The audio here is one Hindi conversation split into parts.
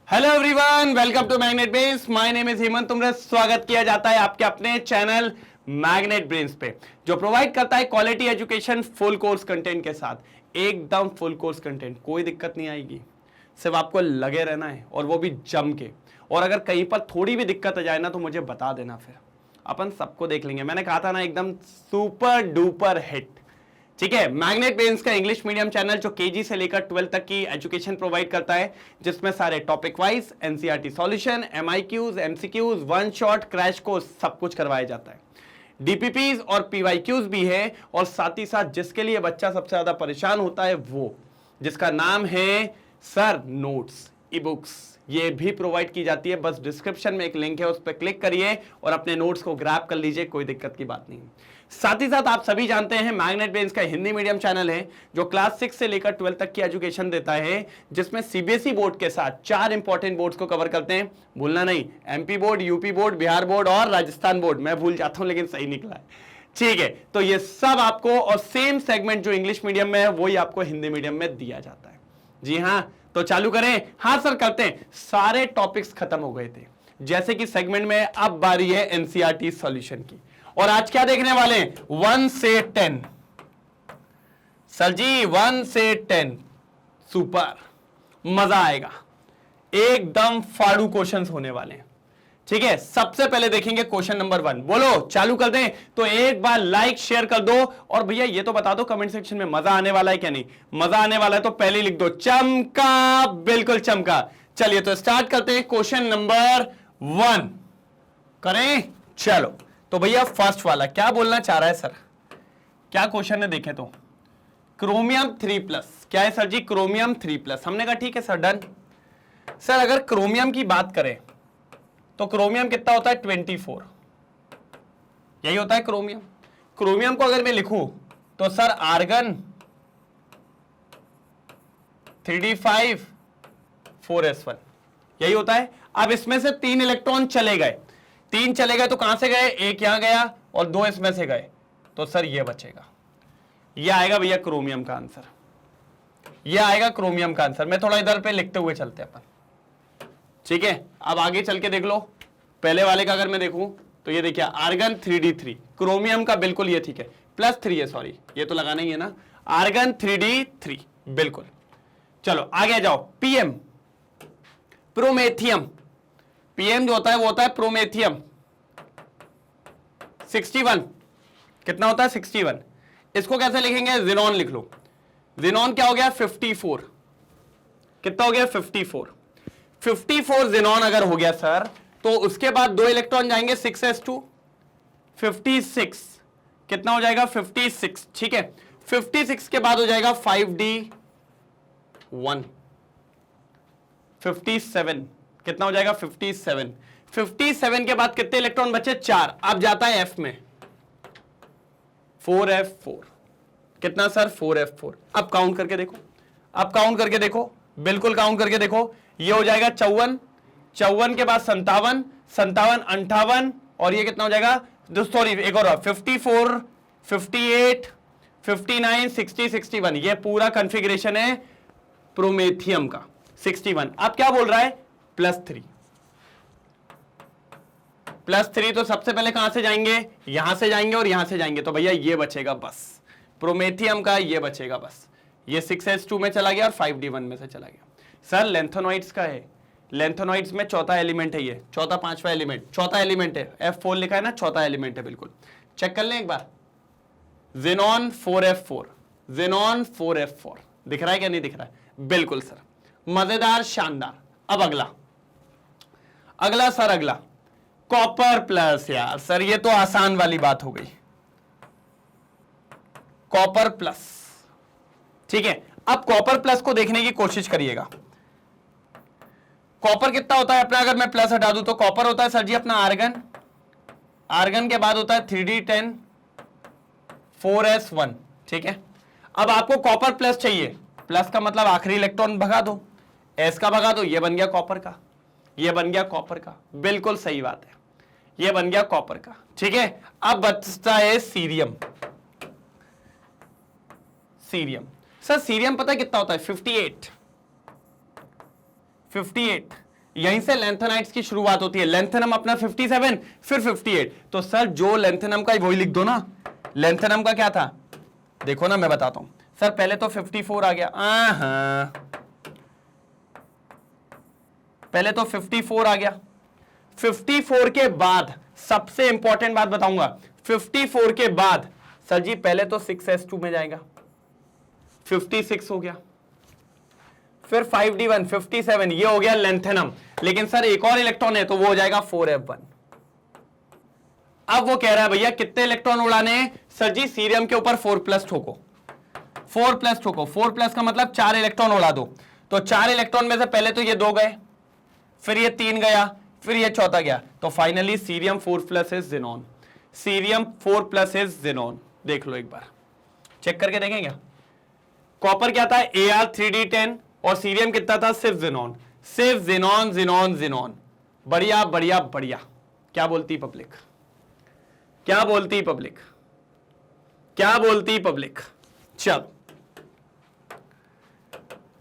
Hello everyone, welcome to Magnet Brains. My name is Hemant. तुम्हारा स्वागत किया जाता है आपके अपने चैनल मैग्नेट ब्रेन्स पे, जो प्रोवाइड करता है quality education full course content के साथ। एकदम फुल कोर्स कंटेंट, कोई दिक्कत नहीं आएगी, सिर्फ आपको लगे रहना है और वो भी जम के। और अगर कहीं पर थोड़ी भी दिक्कत आ जाए ना तो मुझे बता देना, फिर अपन सबको देख लेंगे। मैंने कहा था ना, एकदम सुपर डुपर हिट। ठीक है, मैग्नेट ब्रेन्स का इंग्लिश मीडियम चैनल जो केजी से लेकर 12 तक की एजुकेशन प्रोवाइड करता है, जिसमें सारे टॉपिक वाइज एनसीईआरटी सॉल्यूशन, एमआईक्यूज, MCQs, one shot, crash course सब कुछ करवाया जाता है। डीपीपीज और पीवाईक्यूज भी है। और साथ ही साथ जिसके लिए बच्चा सबसे ज्यादा परेशान होता है, वो जिसका नाम है सर नोट्स, ई बुक्स, ये भी प्रोवाइड की जाती है। बस डिस्क्रिप्शन में एक लिंक है, उस पर क्लिक करिए और अपने नोट्स को ग्रैब कर लीजिए, कोई दिक्कत की बात नहीं। साथ ही साथ आप सभी जानते हैं मैग्नेट ब्रेन्स का हिंदी मीडियम चैनल है, जो क्लास 6 से लेकर 12 तक की एजुकेशन देता है, जिसमें सीबीएसई बोर्ड के साथ 4 इंपॉर्टेंट बोर्ड्स को कवर करते हैं। भूलना नहीं, MP board, UP board, Bihar board और राजस्थान बोर्ड। मैं भूल जाता हूं लेकिन सही निकला है। ठीक है, तो ये सब आपको, और सेम सेगमेंट जो इंग्लिश मीडियम में है वही आपको हिंदी मीडियम में दिया जाता है। जी हाँ, तो चालू करें। हाँ सर, करते हैं। सारे टॉपिक्स खत्म हो गए थे, जैसे कि सेगमेंट में अब बारी है एनसीईआरटी सॉल्यूशन की। और आज क्या देखने वाले हैं? 1 से 10। सर जी 1 से 10 सुपर, मजा आएगा। एकदम फाड़ू क्वेश्चंस होने वाले हैं। ठीक है, सबसे पहले देखेंगे क्वेश्चन नंबर 1। बोलो, चालू कर दें? तो एक बार लाइक शेयर कर दो, और भैया ये तो बता दो कमेंट सेक्शन में मजा आने वाला है क्या नहीं। मजा आने वाला है तो पहले लिख दो चमका, बिल्कुल चमका। चलिए तो स्टार्ट करते हैं क्वेश्चन नंबर 1 करें। चलो तो भैया फर्स्ट वाला क्या बोलना चाह रहा है सर, क्या क्वेश्चन है देखें तो। क्रोमियम 3+, क्या है सर जी? क्रोमियम 3+। हमने कहा ठीक है सर, डन। सर अगर क्रोमियम की बात करें तो क्रोमियम कितना होता है? 24। यही होता है क्रोमियम। क्रोमियम को अगर मैं लिखूं तो सर आर्गन 3d5 4s1, यही होता है। अब इसमें से 3 इलेक्ट्रॉन चले गए, 3 चले गए तो कहां से गए? एक यहां गया और 2 इसमें से गए, तो सर ये बचेगा। ये आएगा भैया क्रोमियम का आंसर, ये आएगा क्रोमियम का आंसर। मैं थोड़ा इधर पे लिखते हुए चलते अपन, ठीक है। अब आगे चल के देख लो, पहले वाले का अगर मैं देखूं तो ये देखिए आर्गन 3d3, क्रोमियम का बिल्कुल ये ठीक है, +3 है, सॉरी ये तो लगाना ही है ना। आर्गन 3d3 बिल्कुल। चलो आगे जाओ। PM, promethium. पीएम जो होता है वो होता है प्रोमेथियम 61। कितना होता है? 61। इसको कैसे लिखेंगे? ज़ेनॉन लिख लो। ज़ेनॉन क्या हो गया? 54। कितना हो गया? 54। 54 ज़ेनॉन अगर हो गया सर, तो उसके बाद 2 इलेक्ट्रॉन जाएंगे 6s2, 56। कितना हो जाएगा? 56। ठीक है, 56 के बाद हो जाएगा 5d1, 57। कितना हो जाएगा? 57। 57 के बाद कितने इलेक्ट्रॉन बचे? 4। अब जाता है एफ में, 4f4। कितना सर? 4f4। अब काउंट करके देखो, अब काउंट करके देखो, बिल्कुल काउंट करके देखो। ये हो जाएगा 54, 54 के बाद 57, 57 58, और ये कितना हो जाएगा? सॉरी एक और 54, 58, 59, 60, 61। ये पूरा कॉन्फ़िगरेशन है प्रोमेथियम का 61। अब क्या बोल रहा है? +3। +3 तो सबसे पहले कहां से जाएंगे? यहां से जाएंगे और यहां से जाएंगे, तो भैया ये बचेगा बस, प्रोमेथियम का ये बचेगा बस। ये 6s2 में चला गया और 5d1 में से चला गया। सर लेंथेनॉइड्स का है, लेंथेनॉइड्स में चौथा एलिमेंट है, ये चौथा पांचवा एलिमेंट, चौथा एलिमेंट है। F4 लिखा है ना, चौथा एलिमेंट है बिल्कुल। चेक कर लें एक बार। ज़ेनॉन 4f4, ज़ेनॉन 4f4 दिख रहा है क्या? नहीं दिख रहा है? बिल्कुल सर, मजेदार, शानदार। अब अगला, अगला सर, अगला कॉपर प्लस। यार सर ये तो आसान वाली बात हो गई, कॉपर प्लस। ठीक है, अब कॉपर प्लस को देखने की कोशिश करिएगा। कॉपर कितना होता है अपना? अगर मैं प्लस हटा दूं तो कॉपर होता है सर जी अपना आर्गन, आर्गन के बाद होता है 3d10 4s1। ठीक है, अब आपको कॉपर प्लस चाहिए, प्लस का मतलब आखिरी इलेक्ट्रॉन भगा दो, एस का भगा दो, ये बन गया कॉपर का, ये बन गया कॉपर का। बिल्कुल सही बात है, ये बन गया कॉपर का। ठीक है, अब बचता है सीरियम। सीरियम, सर सीरियम पता है कितना होता है? 58। 58, यहीं से लेंथेनाइट्स की शुरुआत होती है। लेंथेनम अपना 57, फिर 58। तो सर जो लेंथेनम का वही लिख दो ना। लेंथेनम का क्या था, देखो ना मैं बताता हूं सर। पहले तो 54 आ गया, पहले तो 54 आ गया। 54 के बाद सबसे इंपॉर्टेंट बात बताऊंगा, 54 के बाद सर जी पहले तो 6s2 में जाएगा, 56 हो गया। फिर 5d1 57, ये हो गया लेंथेनम। लेकिन सर एक और इलेक्ट्रॉन है तो वो हो जाएगा 4f1। अब वो कह रहा है भैया कितने इलेक्ट्रॉन उड़ाने हैं सर जी, सीरियम के ऊपर 4+ ठोको, 4+ ठोको। 4+ का मतलब 4 इलेक्ट्रॉन उड़ा दो। तो 4 इलेक्ट्रॉन में से पहले तो ये 2 गए, फिर ये 3 गया, फिर ये चौथा गया। तो finally cerium 4+ is xenon, cerium 4+ is xenon. देख लो एक बार, चेक करके देखें क्या। कॉपर क्या था, Ar3d10, और सीरियम कितना था, सिर्फ ज़ेनॉन, सिर्फ ज़ेनॉन ज़ेनॉन ज़ेनॉन। बढ़िया बढ़िया बढ़िया। क्या बोलती पब्लिक, क्या बोलती पब्लिक, क्या बोलती पब्लिक। चल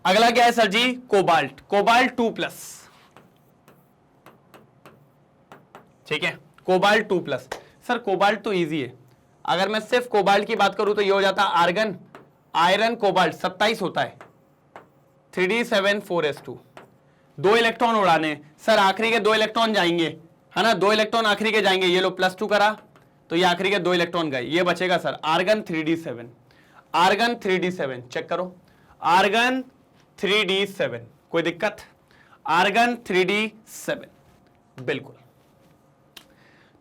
अगला क्या है सर जी, कोबाल्ट, कोबाल्ट 2+। ठीक है, कोबाल्ट 2+। सर कोबाल्ट तो इजी है। अगर मैं सिर्फ कोबाल्ट की बात करूं तो ये हो जाता है आर्गन, आयरन, कोबाल्ट 27 होता है, 3d7 4s2। 2 इलेक्ट्रॉन उड़ाने सर, आखिरी के 2 इलेक्ट्रॉन जाएंगे, है ना, 2 इलेक्ट्रॉन आखिरी के जाएंगे। ये लो +2 करा तो ये आखिरी के 2 इलेक्ट्रॉन गए, ये बचेगा sir argon 3d7, argon 3d7। Check करो, आर्गन 3d7, कोई दिक्कत, आर्गन 3d7 बिल्कुल।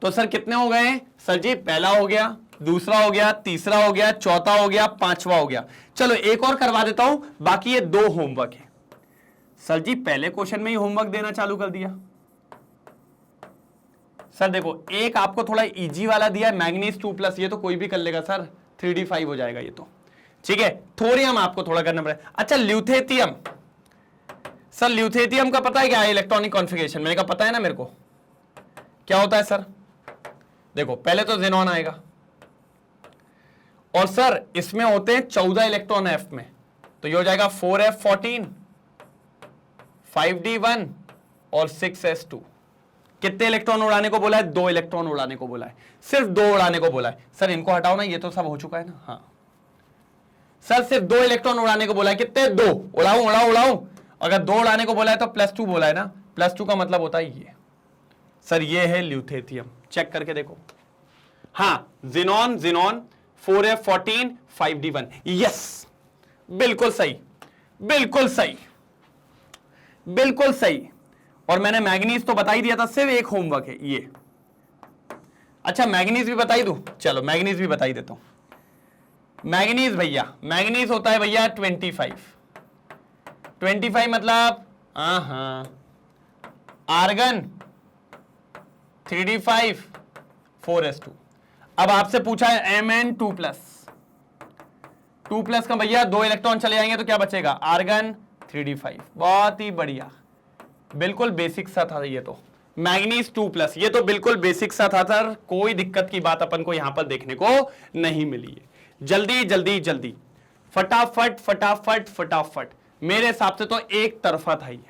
तो सर कितने हो गए सर जी, पहला हो गया, दूसरा हो गया, तीसरा हो गया, चौथा हो गया, पांचवा हो गया। चलो एक और करवा देता हूं, बाकी ये 2 होमवर्क है। सर जी पहले क्वेश्चन में ही होमवर्क देना चालू कर दिया। सर देखो एक आपको थोड़ा इजी वाला दिया है, मैग्नीज 2+, ये तो कोई भी कर लेगा सर, 3d5 हो जाएगा ये तो। ठीक है, थोरियम आपको थोड़ा करना पड़ेगा। अच्छा ल्यूथेटियम, सर ल्यूथेटियम का पता है क्या है इलेक्ट्रॉनिक कॉन्फ़िगरेशन, मैंने कहा पता है ना मेरे को, क्या होता है सर। देखो पहले तो ज़ेनॉन आएगा, और सर इसमें होते हैं 14 इलेक्ट्रॉन एफ में, तो ये हो जाएगा 4f14, 5d1 और 6s2। कितने इलेक्ट्रॉन उड़ाने को बोला है, 2 इलेक्ट्रॉन उड़ाने को बोला है, सिर्फ 2 उड़ाने को बोला है। सर इनको हटाओ ना, ये तो सब हो चुका है ना। हाँ सर सिर्फ 2 इलेक्ट्रॉन उड़ाने को बोला है, कितने, 2। उड़ाऊं उड़ाऊं उड़ाऊं, अगर 2 उड़ाने को बोला है तो +2 बोला है ना, +2 का मतलब होता है ये। सर ये है ल्यूथेटियम, चेक करके देखो। हाँ xenon, xenon 4f14 5d1, yes बिल्कुल सही, बिल्कुल सही, बिल्कुल सही। और मैंने मैग्नीज तो बता ही दिया था, सिर्फ एक होमवर्क है ये। अच्छा मैग्नीज भी बता ही दूं, चलो मैग्नीज भी बता ही देता हूं। मैग्नीज भैया, मैग्नीज होता है भैया 25 मतलब आर्गन 3d5 4s2। अब आपसे पूछा है Mn2+, 2+ का भैया 2 इलेक्ट्रॉन चले जाएंगे तो क्या बचेगा, आर्गन 3d5। बहुत ही बढ़िया, बिल्कुल बेसिक सा था ये तो, मैग्नीज 2+, ये तो बिल्कुल बेसिक सा था सर, कोई दिक्कत की बात अपन को यहां पर देखने को नहीं मिली है। जल्दी जल्दी जल्दी, फटाफट फटाफट फटाफट, मेरे हिसाब से तो एक तरफा था ये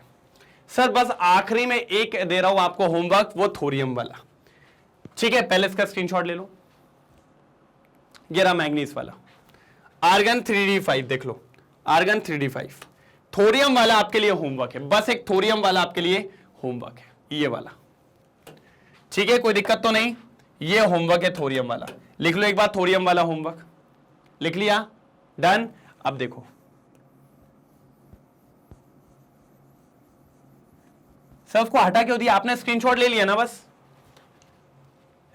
सर। बस आखिरी में एक दे रहा हूं आपको होमवर्क, वो थोरियम वाला। ठीक है, पहले इसका स्क्रीनशॉट ले लो, ये रहा मैग्नीज वाला, आर्गन 3d5 देख लो, आर्गन 3d5। थोरियम वाला आपके लिए होमवर्क है, बस एक थोरियम वाला आपके लिए होमवर्क है, ये वाला। ठीक है, कोई दिक्कत तो नहीं, ये होमवर्क है थोरियम वाला। लिख लो एक बार थोरियम वाला होमवर्क, लिख लिया, डन। अब देखो सर उसको हटा क्यों दिया आपने, स्क्रीनशॉट ले लिया ना, बस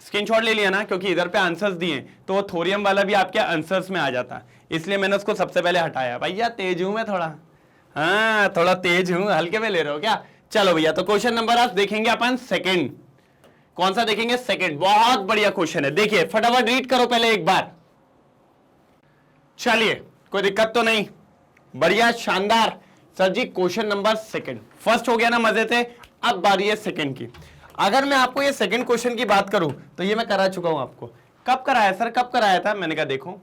स्क्रीनशॉट ले लिया ना, क्योंकि इधर पे आंसर्स दिए तो वो थोरियम वाला भी आपके आंसर्स में आ जाता, इसलिए मैंने उसको सबसे पहले हटाया। भैया तेज हूं मैं थोड़ा, हाँ थोड़ा तेज हूं, हल्के में ले रहे हो क्या। चलो भैया, तो क्वेश्चन नंबर आप देखेंगे अपन सेकंड, कौन सा देखेंगे, सेकंड। बहुत बढ़िया क्वेश्चन है, देखिए फटाफट रीड करो पहले एक बार। चलिए कोई दिक्कत तो नहीं, बढ़िया शानदार। सर जी क्वेश्चन नंबर सेकंड, फर्स्ट हो गया ना मजे से, अब बारी है सेकंड की। अगर मैं आपको ये सेकंड क्वेश्चन की बात करूं तो ये मैं करा चुका हूं आपको। कब कराया सर, कब कराया था, मैंने कहा देखो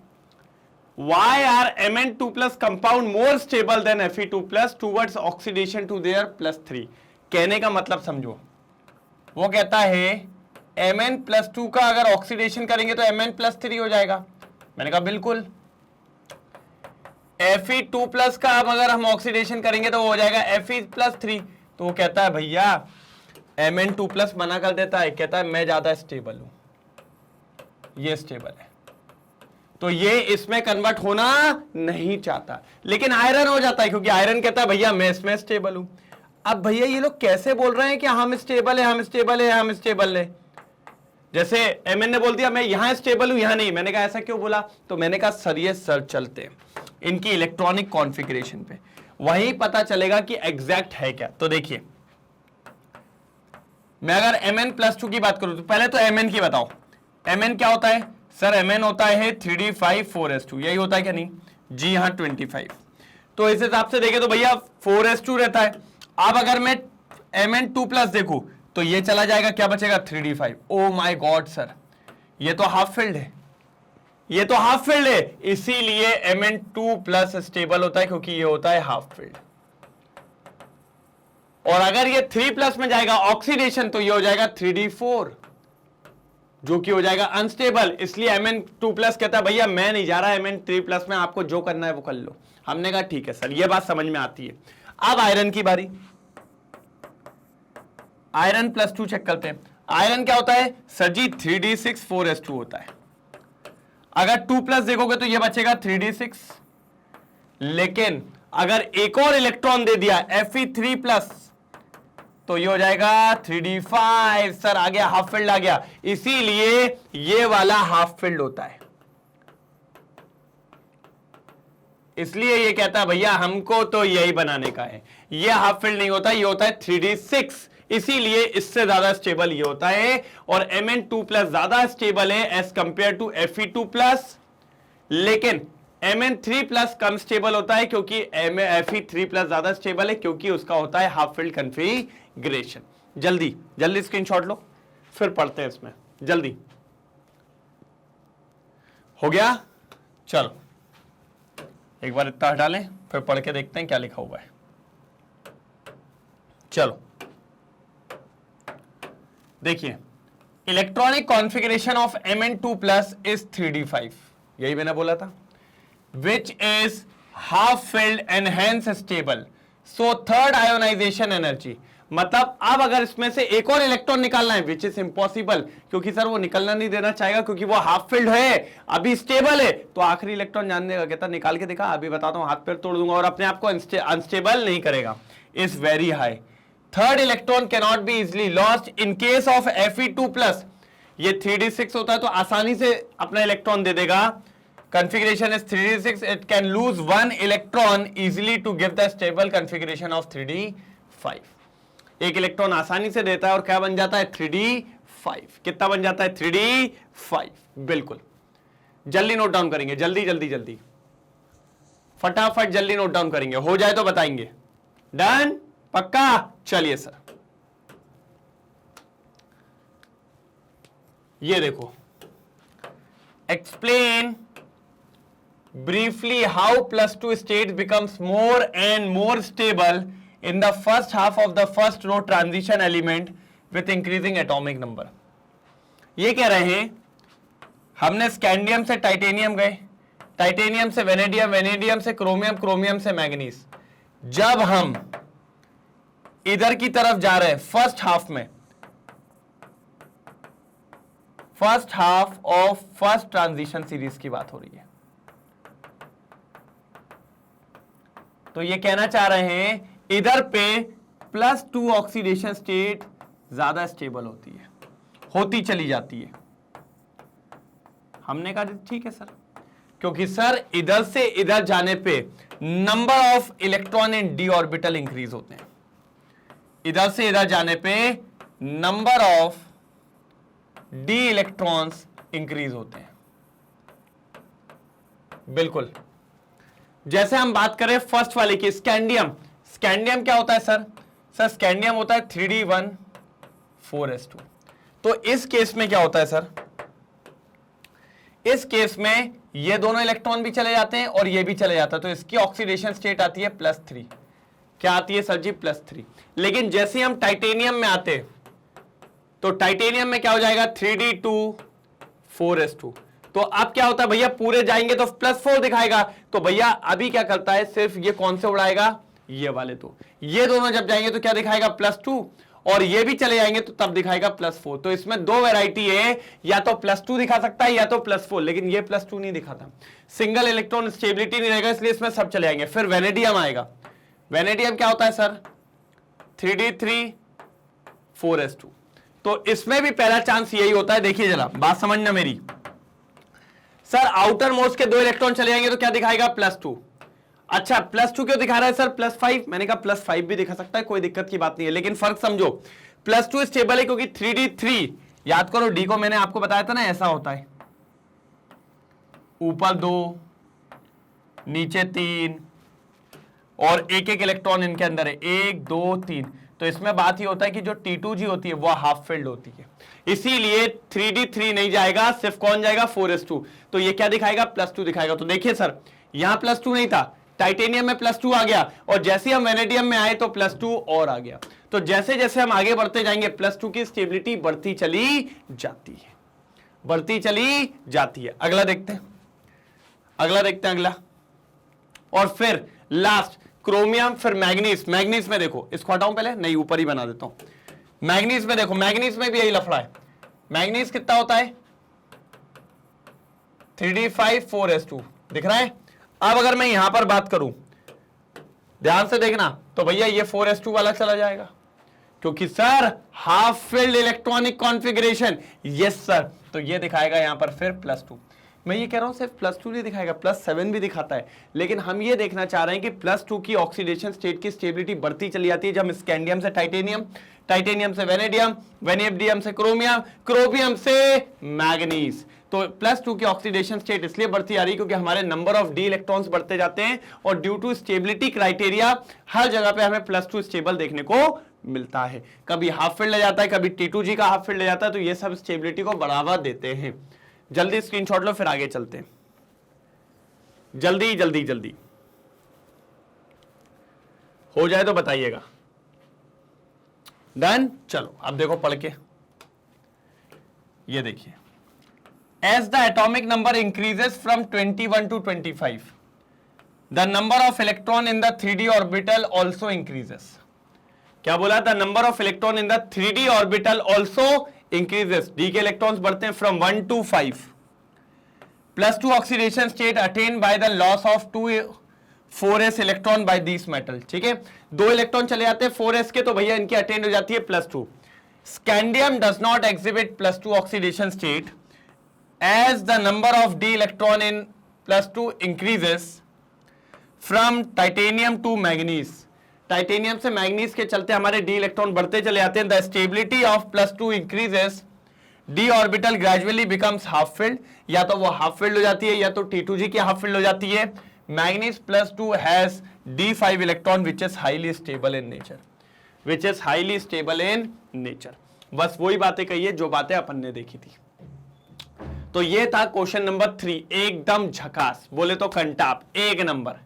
Why are Mn2+ compound more stable than Fe2+ towards oxidation to their +3? कहने का मतलब समझो, वो कहता है Mn+2 का अगर ऑक्सीडेशन करेंगे तो Mn+3 हो जाएगा। मैंने कहा बिल्कुल। Fe2+ का अब अगर हम ऑक्सीडेशन करेंगे तो वो हो जाएगा Fe+3। तो वो कहता है भैया Mn2+ मना कर देता है, कहता है मैं ज्यादा स्टेबल हूं, ये स्टेबल है, तो ये इसमें कन्वर्ट होना नहीं चाहता, लेकिन आयरन हो जाता है क्योंकि आयरन कहता है भैया मैं इसमें स्टेबल हूं। अब भैया ये लोग कैसे बोल रहे हैं कि हम स्टेबल है, हम स्टेबल है, हम स्टेबल है? जैसे Mn ने बोल दिया मैं यहां स्टेबल हूं यहां नहीं। मैंने कहा ऐसा क्यों बोला? तो मैंने कहा सर ये सर चलते इनकी इलेक्ट्रॉनिक कॉन्फ़िगरेशन पे, वहीं पता चलेगा कि एग्जैक्ट है क्या। तो देखिए मैं अगर Mn+2 की बात करूं तो पहले तो Mn की बताओ। Mn क्या होता है सर? Mn होता है 3d5 4s2, यही होता है क्या नहीं जी? हाँ 25। तो इस हिसाब से देखें तो भैया 4s2 रहता है। अब अगर मैं Mn2+ देखूं तो ये चला जाएगा, क्या बचेगा 3d5। Oh my God sir, ये तो हाफ फिल्ड है, ये तो हाफ फिल्ड है, इसीलिए Mn2+ स्टेबल होता है क्योंकि ये होता है हाफ फिल्ड। और अगर ये 3+ में जाएगा ऑक्सीडेशन तो ये हो जाएगा 3d4 जो कि हो जाएगा अनस्टेबल। इसलिए Mn2+ कहता है भैया मैं नहीं जा रहा Mn3+ में, आपको जो करना है वो कर लो। हमने कहा ठीक है सर, ये बात समझ में आती है। अब आयरन की बारी, आयरन+2 चेक करते हैं। आयरन क्या होता है सर जी? 3d6 4s2 होता है। अगर 2+ देखोगे तो ये बचेगा 3d6, लेकिन अगर एक और इलेक्ट्रॉन दे दिया Fe3+ तो ये हो जाएगा 3d5। सर आ गया, हाफ फील्ड आ गया, इसीलिए ये वाला हाफ फील्ड होता है। इसलिए ये कहता है भैया हमको तो यही बनाने का है। ये हाफ फील्ड नहीं होता, ये होता है 3d6, इसीलिए इससे ज्यादा स्टेबल ये होता है। और Mn2+ ज्यादा स्टेबल है एज कंपेयर टू Fe2+, लेकिन Mn3+ कम स्टेबल होता है क्योंकि Fe3+ ज्यादा स्टेबल है क्योंकि उसका होता है हाफ फील्ड कन्फिगरेशन। जल्दी जल्दी स्क्रीनशॉट लो, फिर पढ़ते हैं इसमें। जल्दी हो गया? चलो एक बार इतना हटा लें, फिर पढ़ के देखते हैं क्या लिखा हुआ है। चलो देखिए, electronic configuration of Mn2+ is 3d5, यही मैंने बोला था, which is half filled and hence stable. So third ionization energy, मतलब अब अगर इसमें से एक और इलेक्ट्रॉन निकालना है विच इज इम्पॉसिबल, क्योंकि सर वो निकलना नहीं देना चाहेगा क्योंकि वो हाफ फिल्ड है, अभी स्टेबल है, तो आखिरी इलेक्ट्रॉन जान देगा, कहता निकाल के दिखा, अभी बताता हूं, हाथ पैर तोड़ दूंगा, और अपने आप को अनस्टेबल नहीं करेगा, is very high. Third electron can not be easily lost in case of Fe2+, ये 3d6 होता है तो आसानी से अपना इलेक्ट्रॉन दे देगा। configuration is 3d6, it can lose one electron easily to give the stable configuration of 3d5। एक इलेक्ट्रॉन आसानी से देता है और क्या बन जाता है 3d5। कितना बन जाता है 3d5। बिल्कुल, जल्दी नोट डाउन करेंगे, जल्दी जल्दी जल्दी फटाफट जल्दी नोट डाउन करेंगे, हो जाए तो बताएंगे। डन? पक्का? चलिए सर, ये देखो, explain briefly how +2 state becomes more and more stable in the first half of the first row transition element with increasing atomic number। ये कह रहे हैं हमने स्कैंडियम से टाइटेनियम गए, टाइटेनियम से वेनेडियम, वेनेडियम से क्रोमियम, क्रोमियम से मैग्नीज। जब हम इधर की तरफ जा रहे हैं फर्स्ट हाफ में, first half of first transition series की बात हो रही है, तो ये कहना चाह रहे हैं इधर पे +2 ऑक्सीडेशन स्टेट ज्यादा स्टेबल होती है, होती चली जाती है। हमने कहा ठीक है सर, क्योंकि सर इधर से इधर जाने पे number of electron in D orbital increase होते हैं, इधर से इधर जाने पे number of D electrons increase होते हैं। बिल्कुल, जैसे हम बात करें फर्स्ट वाले की स्कैंडियम, स्कैंडियम क्या होता है सर? सर स्कैंडियम होता है 3d1 4s2। तो इस केस में क्या होता है सर? इस केस में ये दोनों इलेक्ट्रॉन भी चले जाते हैं और ये भी चले जाता है, तो इसकी ऑक्सीडेशन स्टेट आती है +3। क्या आती है सर जी? +3। लेकिन जैसे ही हम टाइटेनियम में आते हैं तो टाइटेनियम में क्या हो जाएगा? 3d2 4s2। तो अब क्या होता है भैया, पूरे जाएंगे तो +4 दिखाएगा, तो भैया अभी क्या करता है, सिर्फ ये कौन से उड़ाएगा? ये वाले। तो ये दोनों जब जाएंगे तो क्या दिखाएगा? +2, और ये भी चले जाएंगे तो तब दिखाएगा +4। तो इसमें दो वैरायटी है, या तो +2 दिखा सकता है या तो +4, लेकिन ये +2 नहीं दिखाता। सिंगल इलेक्ट्रॉन स्टेबिलिटी नहीं रहेगा, इसलिए इसमें सब चले जाएंगे। फिर वेनेडियम आएगा। वेनेडियम क्या होता है सर? 3d3 4s2। तो इसमें भी पहला चांस यही होता है। देखिए जरा बात समझना मेरी सर, आउटर मोस्ट के दो इलेक्ट्रॉन चले जाएंगे तो क्या दिखाएगा? +2। अच्छा, +2 क्यों दिखा रहा है सर? +5, मैंने कहा +5 भी दिखा सकता है, कोई दिक्कत की बात नहीं है, लेकिन फर्क समझो। +2 स्टेबल है क्योंकि 3d3, याद करो डी को मैंने आपको बताया था ना, ऐसा होता है, ऊपर 2 नीचे 3 और एक एक इलेक्ट्रॉन इनके अंदर है, 1 2 3। तो इसमें बात ही होता है कि जो T2G होती है वो हाफ फिल्ड होती है, इसीलिए 3d3 नहीं जाएगा, सिर्फ कौन जाएगा? 4s2। तो ये क्या दिखाएगा? +2 दिखाएगा। तो देखिए सर, यहां +2 नहीं था, टाइटेनियम में +2 आ गया, और जैसे ही हम वेनेडियम में आए तो +2 और आ गया। तो जैसे जैसे हम आगे बढ़ते जाएंगे +2 की स्टेबिलिटी बढ़ती चली जाती है, बढ़ती चली जाती है। अगला देखते हैं, अगला देखते हैं, अगला। और फिर लास्ट क्रोमियम, फिर मैग्नीज। मैग्नीज में देखो, इसको हटाऊं पहले, नहीं ऊपर ही बना देता हूं। मैग्नीज में देखो, मैग्नीज में भी यही लफड़ा है। मैग्नीज कितना होता है? 3d5 4s2 दिख रहा है। अब अगर मैं यहां पर बात करूं, ध्यान से देखना, तो भैया ये 4s2 वाला चला जाएगा, क्योंकि sir half filled electronic configuration. Yes sir, तो ये दिखाएगा यहां पर फिर +2। मैं ये कह रहा हूं सिर्फ +2 नहीं दिखाएगा, +7 भी दिखाता है, लेकिन हम ये देखना चाह रहे हैं कि +2 की ऑक्सीडेशन स्टेट की स्टेबिलिटी बढ़ती चली जाती है जब स्कैंडियम से टाइटेनियम, टाइटेनियम से वेनेडियम, वेनेडियम से क्रोमियम, क्रोमियम से मैग्नीज। तो +2 की ऑक्सीडेशन स्टेट इसलिए बढ़ती आ रही है क्योंकि हमारे नंबर ऑफ डी इलेक्ट्रॉन्स बढ़ते जाते हैं, और ड्यू टू स्टेबिलिटी क्राइटेरिया हर जगह पे हमें +2 स्टेबल देखने को मिलता है। कभी हाफ फील्ड ले जाता है, कभी T2G का हाफ फील्ड ले जाता है, तो ये सब स्टेबिलिटी को बढ़ावा देते हैं। जल्दी स्क्रीनशॉट लो, फिर आगे चलते हैं, जल्दी जल्दी जल्दी हो जाए तो बताइएगा। डन? चलो अब देखो पढ़ के, ये देखिए, as the atomic number increases from 21 to 25, the number of electron in the 3d orbital also increases. क्या बोला? the number of electron in the 3d orbital also increases. d के इलेक्ट्रॉन्स बढ़ते हैं from 1 to 5. +2 oxidation state attained by the loss of 2 4s electron by these metal. ठीक है, 2 इलेक्ट्रॉन चले जाते हैं 4s के, तो भैया इनकी अटेंड हो जाती है +2. Scandium does not exhibit +2 oxidation state as the number of d electron in +2 increases from titanium to manganese. Titanium से मैग्नीज के चलते हमारे डी इलेक्ट्रॉन बढ़ते चले जाते हैं। The stability of +2 increases, D orbital gradually becomes half field, या तो वो हाफ फील्ड हो जाती है या तो T2G की हाफ फील्ड हो जाती है। Manganese +2 has d5 electron which is highly stable in nature, which is highly stable in nature. बस वही बातें कही है जो बातें अपन ने देखी थी। तो ये था क्वेश्चन नंबर 3, एकदम झकास, बोले तो कंटाप, एक नंबर।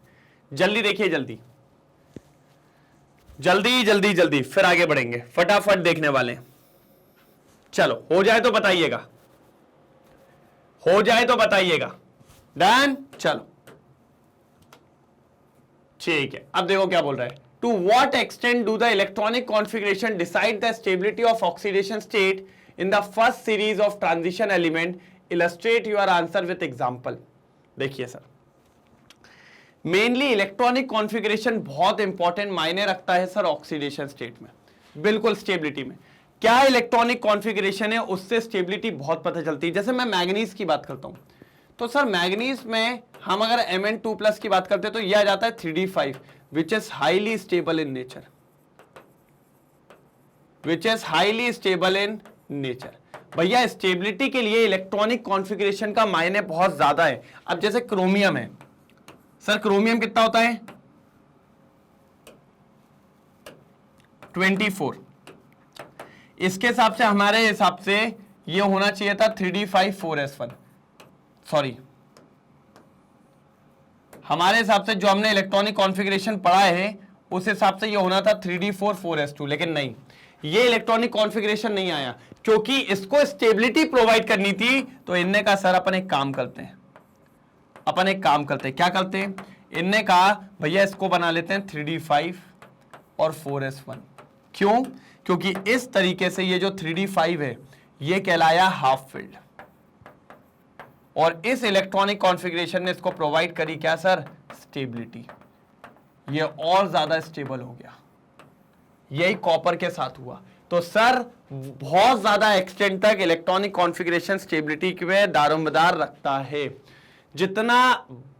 जल्दी देखिए, जल्दी जल्दी जल्दी जल्दी, फिर आगे बढ़ेंगे, फटाफट देखने वाले। चलो हो जाए तो बताइएगा, हो जाए तो बताइएगा। डन? चलो ठीक है, अब देखो क्या बोल रहा है। To what extent do the electronic configuration decide the stability of oxidation state in the first series of transition element, illustrate your answer with example. देखिए सर, मेनली इलेक्ट्रॉनिक कॉन्फ़िगरेशन बहुत इंपॉर्टेंट मायने रखता है सर ऑक्सीडेशन स्टेट में, बिल्कुल स्टेबिलिटी में। क्या इलेक्ट्रॉनिक कॉन्फ़िगरेशन है उससे स्टेबिलिटी बहुत पता चलती है। जैसे मैं मैग्नीज की बात करता हूं, तो सर मैग्नीज में हम अगर Mn2+ की बात करते हैं तो यह आ जाता है 3d5 which is highly stable in nature, which is highly stable in nature. भैया स्टेबिलिटी के लिए इलेक्ट्रॉनिक कॉन्फ़िगरेशन का मायने बहुत ज्यादा है। अब जैसे क्रोमियम है सर, क्रोमियम कितना होता है? 24। इसके हिसाब से, हमारे हिसाब से ये होना चाहिए था 3d5 4s1। सॉरी, हमारे हिसाब से जो हमने इलेक्ट्रॉनिक कॉन्फ़िगरेशन पढ़ा है उस हिसाब से ये होना था 3d4 4s2, लेकिन नहीं, ये इलेक्ट्रॉनिक कॉन्फ़िगरेशन नहीं आया क्योंकि इसको स्टेबिलिटी प्रोवाइड करनी थी। तो इनने कहा सर अपन एक काम करते हैं, क्या करते हैं, इनने कहा भैया इसको बना लेते हैं 3d5 और 4s1। क्यों? क्योंकि इस तरीके से ये जो 3d5 है ये कहलाया हाफ फिल्ड, और इस इलेक्ट्रॉनिक कॉन्फ़िगरेशन ने इसको प्रोवाइड करी क्या सर, स्टेबिलिटी। ये और ज्यादा स्टेबल हो गया, यही कॉपर के साथ हुआ। तो सर बहुत ज्यादा एक्सटेंट तक इलेक्ट्रॉनिक कॉन्फ़िगरेशन स्टेबिलिटी में दारोमदार रखता है। जितना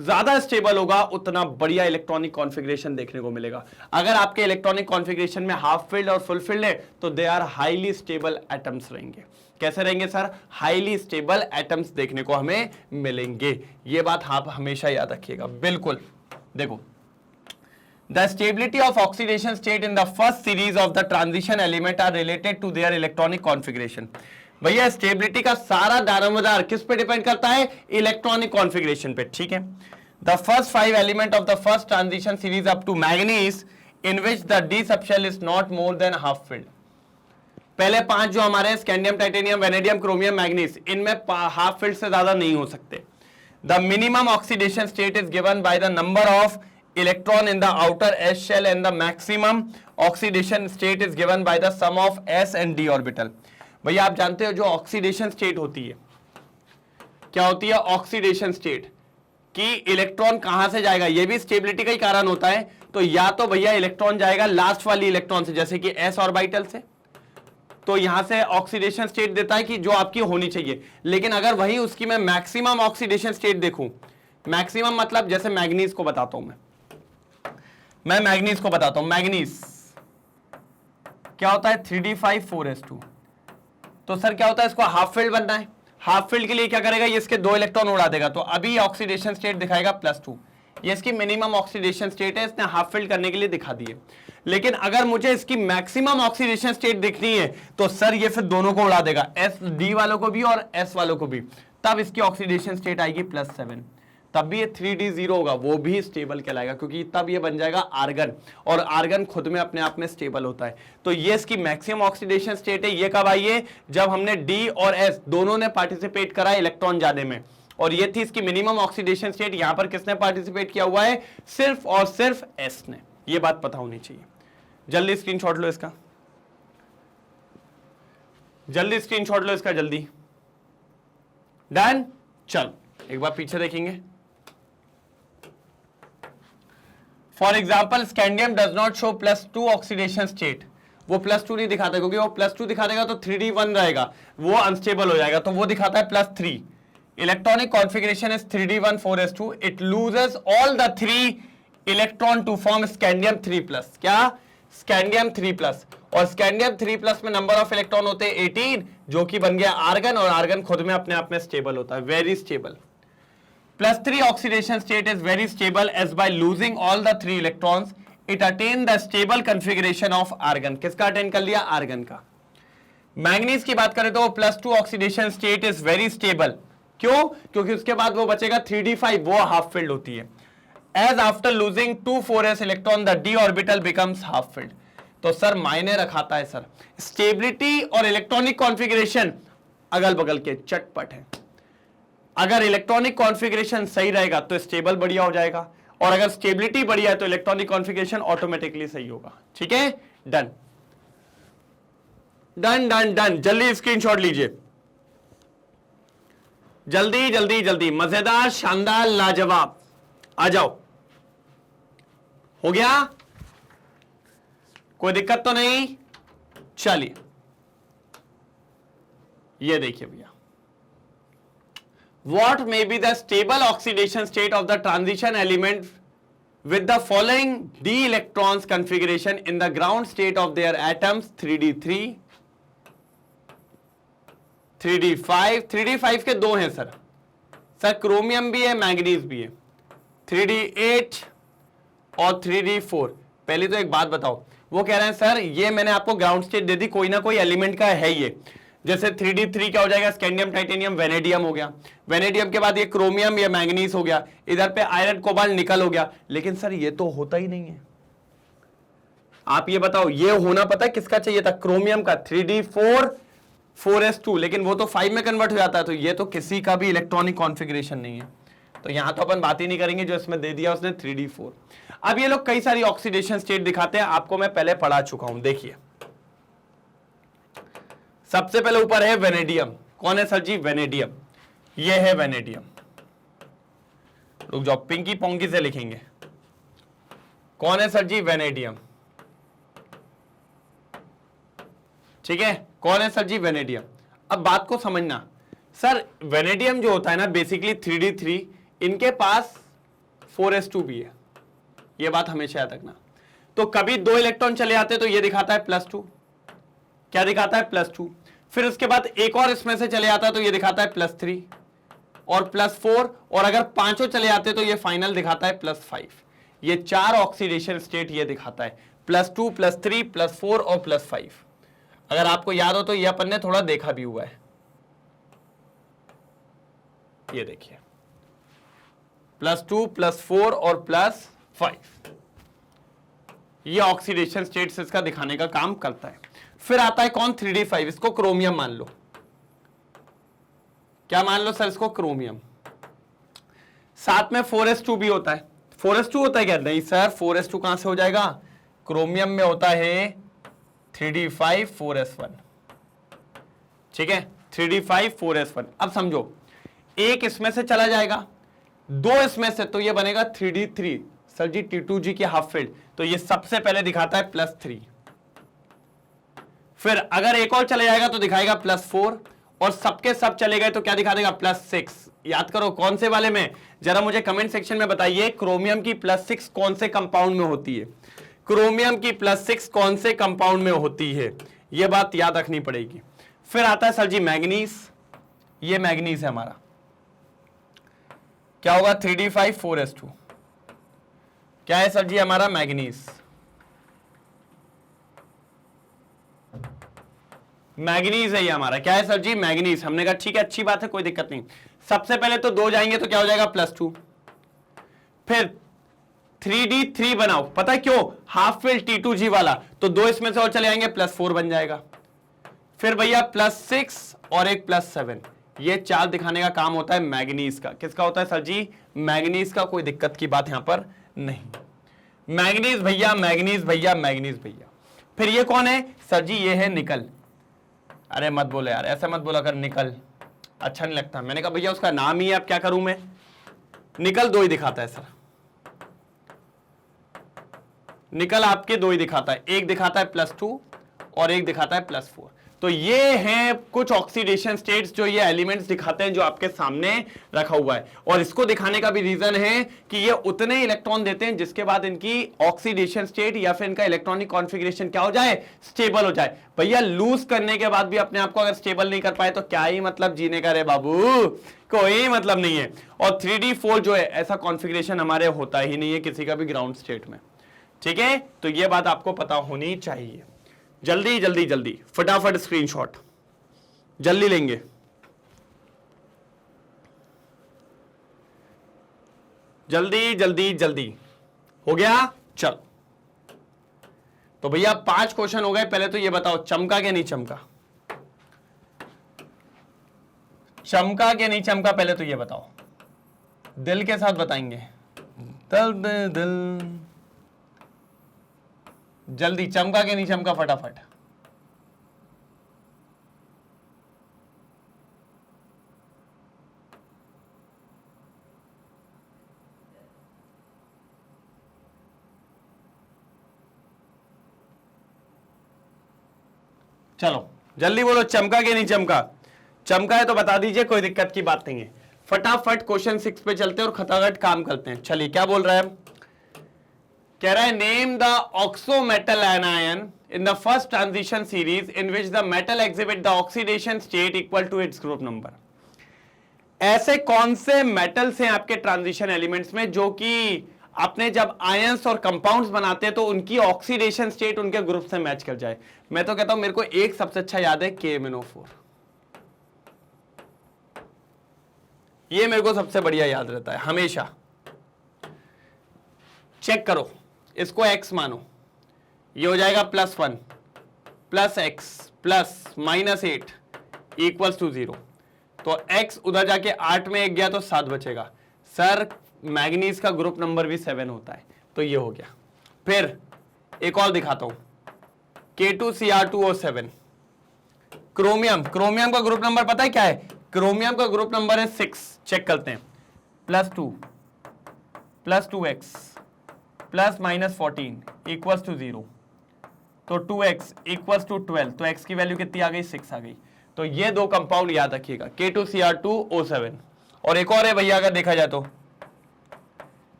ज्यादा स्टेबल होगा उतना बढ़िया इलेक्ट्रॉनिक कॉन्फ़िगरेशन देखने को मिलेगा। अगर आपके इलेक्ट्रॉनिक कॉन्फ़िगरेशन में हाफ फील्ड और फुल फील्ड है तो they are highly stable atoms रहेंगे। कैसे रहेंगे सर, हाईली स्टेबल एटम्स देखने को हमें मिलेंगे। ये बात आप हमेशा याद रखिएगा। बिल्कुल देखो, the stability of oxidation state in the first series of the transition element are related to their electronic configuration। भैया स्टेबिलिटी का सारा दारोमदार किस पे डिपेंड करता है, इलेक्ट्रॉनिक कॉन्फ़िगरेशन पे, ठीक है। The first 5 element of the first transition series up to manganese in which the d subshell is not more than half filled. पहले 5 जो हमारे scandium, titanium, vanadium, chromium, manganese, इनमें हाफ फील्ड से ज्यादा नहीं हो सकते। The minimum oxidation state is given by the number of electron in the outer s shell and the maximum oxidation state is given by the sum of s and d orbital। भैया आप जानते हो जो ऑक्सीडेशन स्टेट होती है, क्या होती है ऑक्सीडेशन स्टेट, कि इलेक्ट्रॉन कहां से जाएगा, ये भी स्टेबिलिटी का ही कारण होता है। तो या तो भैया इलेक्ट्रॉन जाएगा लास्ट वाली इलेक्ट्रॉन से, जैसे कि s ऑर्बिटल से, तो यहां से ऑक्सीडेशन स्टेट देता है कि जो आपकी होनी चाहिए। लेकिन अगर वही उसकी मैं मैक्सिमम ऑक्सीडेशन स्टेट देखूं, मैक्सिमम मतलब जैसे मैग्नीज को बताता हूं, मैं मैग्नीज को बताता हूं। मैग्नीज क्या होता है 3d5 4s2। तो सर क्या होता है, इसको हाफ फील्ड बनना है। हाफ फील्ड के लिए क्या करेगा, ये इसके 2 इलेक्ट्रॉन उड़ा देगा, तो अभी ऑक्सीडेशन स्टेट दिखाएगा +2। ये इसकी मिनिमम ऑक्सीडेशन स्टेट है, इसने हाफ फील्ड करने के लिए दिखा दी है। लेकिन अगर मुझे इसकी मैक्सिमम ऑक्सीडेशन स्टेट दिखनी है तो सर ये फिर दोनों को उड़ा देगा, d वालों को भी और s वालों को भी, तब इसकी ऑक्सीडेशन स्टेट आएगी +7। तब भी ये 3d0 होगा, वो भी स्टेबल कहलाएगा, क्योंकि तब ये बन जाएगा आर्गन, और आर्गन खुद में अपने आप में स्टेबल होता है। तो ये इसकी मैक्सिमम ऑक्सीडेशन स्टेट है। ये कब आई है, जब हमने d और s दोनों ने पार्टिसिपेट करा इलेक्ट्रॉन जाने में, और ये थी इसकी मिनिमम ऑक्सीडेशन स्टेट। यहां पर किसने पार्टिसिपेट किया हुआ है, सिर्फ और सिर्फ s ने। ये बात पता होनी चाहिए। जल्दी स्क्रीनशॉट लो इसका, जल्दी स्क्रीनशॉट लो इसका, जल्दी। डन। चल एक बार पीछे देखेंगे। For example scandium does not show +2 oxidation state, वो +2 नहीं दिखाता, क्योंकि वो +2 दिखा देगा तो 3d1 रहेगा, वो अनस्टेबल हो जाएगा, तो वो दिखाता है +3। Electronic configuration is 3d1 4s2, it loses all the 3 electron to form scandium 3+। क्या, स्कैंडियम 3+। और स्कैंडियम 3+ में नंबर ऑफ इलेक्ट्रॉन होते हैं 18, जो कि बन गया आर्गन, और आर्गन खुद में अपने आप में स्टेबल होता है, very stable. +3 oxidation state is very stable as by losing all the 3 electrons it attain the stable configuration of argon। किसका अटेन कर लिया, आर्गन का। मैग्नीज की बात करें तो +2 oxidation state is very stable। क्यों, क्योंकि उसके बाद वो बचेगा 3d5, वो हाफ फील्ड होती है। as after losing 2 4s electron the d orbital becomes half filled। तो सर मायने रखाता है सर, स्टेबिलिटी और इलेक्ट्रॉनिक कॉन्फ़िगरेशन अगल बगल के चटपट है। अगर इलेक्ट्रॉनिक कॉन्फ़िगरेशन सही रहेगा तो स्टेबल बढ़िया हो जाएगा, और अगर स्टेबिलिटी बढ़िया है तो इलेक्ट्रॉनिक कॉन्फ़िगरेशन ऑटोमेटिकली सही होगा। ठीक है, डन डन डन डन। जल्दी स्क्रीनशॉट लीजिए, जल्दी जल्दी जल्दी। मजेदार, शानदार, लाजवाब। आ जाओ, हो गया, कोई दिक्कत तो नहीं। चलिए ये देखिए भैया, what may be the stable oxidation state of the transition element with the following d electrons configuration in the ground state of their atoms 3d3 3d5। 3d5 के 2 हैं सर, क्रोमियम भी है, मैग्नीज भी है। 3d8 और 3d4। पहले तो एक बात बताओ, वो कह रहे हैं सर ये मैंने आपको ग्राउंड स्टेट दे दी, कोई ना कोई एलिमेंट का है ये, जैसे 3D3 क्या हो जाएगा, स्कैंडियम टाइटेनियम वेनेडियम हो गया, वेनेडियम के बाद ये क्रोमियम या मैंगनीज हो गया, इधर पे आयरन कोबाल्ट निकल हो गया। लेकिन सर ये तो होता ही नहीं है। आप ये बताओ, ये होना पता है किसका चाहिए था, क्रोमियम का 3D4 4s2, लेकिन वो तो 5 में कन्वर्ट हो जाता है, तो ये तो किसी का भी इलेक्ट्रॉनिक कॉन्फ़िगरेशन नहीं है, तो यहां तो अपन बात ही नहीं करेंगे, जो इसमें दे दिया उसने 3D4। अब ये लोग कई सारी ऑक्सीडेशन स्टेट दिखाते हैं, आपको मैं पहले पढ़ा चुका हूं। देखिए सबसे पहले ऊपर है वेनेडियम। कौन है सर जी, वेनेडियम। ये है वेनेडियम। रुक जाओ, पिंकी पोंकी से लिखेंगे। कौन है सर जी, वेनेडियम। ठीक है, कौन है सर जी, वेनेडियम। अब बात को समझना सर, वेनेडियम जो होता है ना बेसिकली 3D3, इनके पास 4s2 भी है, ये बात हमेशा याद रखना। तो कभी 2 इलेक्ट्रॉन चले आते तो ये दिखाता है +2, क्या दिखाता है, +2। फिर उसके बाद एक और इसमें से चले आता है तो ये दिखाता है +3 और +4, और अगर पांचों चले आते तो ये फाइनल दिखाता है +5। ये 4 ऑक्सीडेशन स्टेट ये दिखाता है, +2 +3 +4 और +5। अगर आपको याद हो तो ये अपन ने थोड़ा देखा भी हुआ है। ये देखिए +2 +4 और +5, ये ऑक्सीडेशन स्टेट्स इसका दिखाने का काम करता है। फिर आता है कौन, 3D5, इसको क्रोमियम मान लो। क्या मान लो सर, इसको क्रोमियम। साथ में 4s2 भी होता है। 4s2 होता है क्या, नहीं सर, 4s2 कहां से हो जाएगा, क्रोमियम में होता है 3D5 4s1। ठीक है, 3D5 4s1। अब समझो, एक इसमें से चला जाएगा, 2 इसमें से, तो ये बनेगा 3D3। सर जी T2G की हाफ फील्ड, तो ये सबसे पहले दिखाता है +3। फिर अगर एक और चले जाएगा तो दिखाएगा +4, और सबके सब चले गए तो क्या दिखा देगा, +6। याद करो कौन से वाले में, जरा मुझे कमेंट सेक्शन में बताइए, क्रोमियम की +6 कौन से कंपाउंड में होती है, क्रोमियम की +6 कौन से कंपाउंड में होती है, यह बात याद रखनी पड़ेगी। फिर आता है सर जी मैग्नीज। ये मैग्नीज है हमारा, क्या होगा, 3D5 4s2। क्या है सर जी हमारा, मैग्नीज। मैग्नीज है ये हमारा, क्या है सर जी, मैग्नीज। हमने कहा ठीक है, अच्छी बात है, कोई दिक्कत नहीं। सबसे पहले तो 2 जाएंगे तो क्या हो जाएगा, +2। फिर 3D3 बनाओ, पता है क्यों, हाफ फील्ड T2G वाला, तो 2 इसमें से और चले आएंगे, +4 बन जाएगा। फिर भैया +6 और एक +7, ये 4 दिखाने का काम होता है मैग्नीज का। किसका होता है सर जी, मैग्नीज का। कोई दिक्कत की बात यहां पर नहीं। मैग्नीज भैया, मैग्नीज भैया, मैग्नीज भैया। फिर ये कौन है सर जी, ये है निकल। अरे मत बोलो यार, ऐसा मत बोला कर, निकल अच्छा नहीं लगता। मैंने कहा भैया उसका नाम ही है, अब क्या करूं मैं। निकल 2 ही दिखाता है सर, निकल आपके 2 ही दिखाता है, एक दिखाता है +2 और एक दिखाता है +4। तो ये हैं कुछ ऑक्सीडेशन स्टेट्स जो ये एलिमेंट्स दिखाते हैं, जो आपके सामने रखा हुआ है। और इसको दिखाने का भी रीजन है कि ये उतने इलेक्ट्रॉन देते हैं जिसके बाद इनकी ऑक्सीडेशन स्टेट या फिर इनका इलेक्ट्रॉनिक कॉन्फ़िगरेशन क्या हो जाए, स्टेबल हो जाए। भैया लूज करने के बाद भी अपने आप को अगर स्टेबल नहीं कर पाए तो क्या ही मतलब जीने का रे बाबू, कोई मतलब नहीं है। और 3D4 जो है, ऐसा कॉन्फ़िगरेशन हमारे होता ही नहीं है किसी का भी ग्राउंड स्टेट में। ठीक है, तो ये बात आपको पता होनी चाहिए। जल्दी जल्दी जल्दी फटाफट स्क्रीनशॉट जल्दी लेंगे। जल्दी जल्दी जल्दी हो गया, चल। तो भैया 5 क्वेश्चन हो गए। पहले तो ये बताओ, चमका के नहीं चमका, चमका के नहीं चमका, पहले तो ये बताओ। दिल के साथ बताएंगे, दिल दिल। जल्दी, चमका के नहीं चमका, फटाफट। चलो जल्दी बोलो, चमका के नहीं चमका। चमका है तो बता दीजिए, कोई दिक्कत की बात नहीं है। फटाफट क्वेश्चन 6 पे चलते हैं और खटाखट काम करते हैं। चलिए, क्या बोल रहा है, कह रहा है name the oxo metal anion in the first transition series in which the metal exhibit the oxidation state equal to its group number. ऐसे कौन से मेटल्स हैं आपके ट्रांजिशन एलिमेंट्स में जो कि आपने जब आयंस और कंपाउंड्स बनाते हैं तो उनकी ऑक्सीडेशन स्टेट उनके ग्रुप से मैच कर जाए। मैं तो कहता हूं मेरे को एक सबसे अच्छा याद है, KMnO4। ये मेरे को सबसे बढ़िया याद रहता है हमेशा। चेक करो, इसको x मानो, ये हो जाएगा +1 plus x plus -8 equals to 0। तो x उधर जाके 8 में 1 गया तो 7 बचेगा। सर मैग्नीज का ग्रुप नंबर भी 7 होता है, तो ये हो गया। फिर एक और दिखाता हूं, K2Cr2O7। क्रोमियम, क्रोमियम का ग्रुप नंबर पता है क्या है? क्रोमियम का ग्रुप नंबर है 6। चेक करते हैं, +2 plus 2x plus -14 equals to 0। तो 2x इक्वल्स टू 12, तो x की वैल्यू कितनी आ गई? 6 आ गई। तो ये दो कंपाउंड याद रखिएगा, K2Cr2O7। और एक और है भैया, अगर देखा जाए तो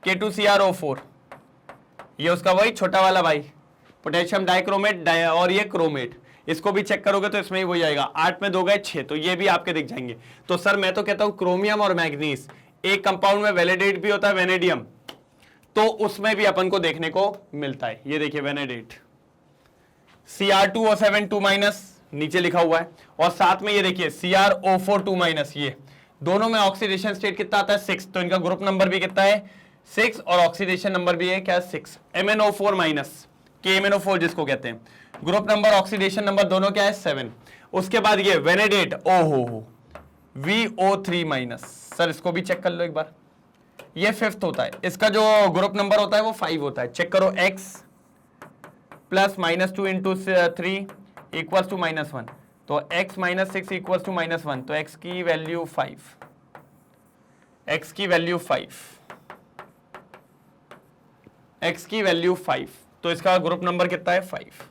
K2Cr O4, ये उसका वही छोटा वाला भाई, पोटेशियम डाइक्रोमेट और ये क्रोमेट। इसको भी चेक करोगे तो इसमें ही वही आएगा, 8 में 2 गए 6, तो ये भी आपके दिख जाएंगे। तो सर मैं तो कहता हूं क्रोमियम और मैग्नीज एक कंपाउंड में वैलिडेट भी होता है, वेनेडियम, तो उसमें भी अपन को देखने को मिलता है। ये देखिए वेनेडेट, Cr2O7 2- नीचे लिखा हुआ है, और साथ में ये देखिए CrO4 2-, ये दोनों में ऑक्सीडेशन स्टेट कितना आता है? 6। तो इनका ग्रुप नंबर भी कितना है? 6, और ऑक्सीडेशन नंबर भी है क्या? 6। MnO4- KMnO4 जिसको कहते हैं, ग्रुप नंबर ऑक्सीडेशन नंबर दोनों क्या है? 7। उसके बाद ये वेनेडेट, ओहो VO3-। सर इसको भी चेक कर लो एक बार, ये 5th होता है, इसका जो ग्रुप नंबर होता है वो 5 होता है। चेक करो, x plus -2 into 3 equals to -1, तो x -6 इक्वल्स टू -1, तो x की वैल्यू 5, x की वैल्यू 5, x की वैल्यू 5। तो इसका ग्रुप नंबर कितना है? 5।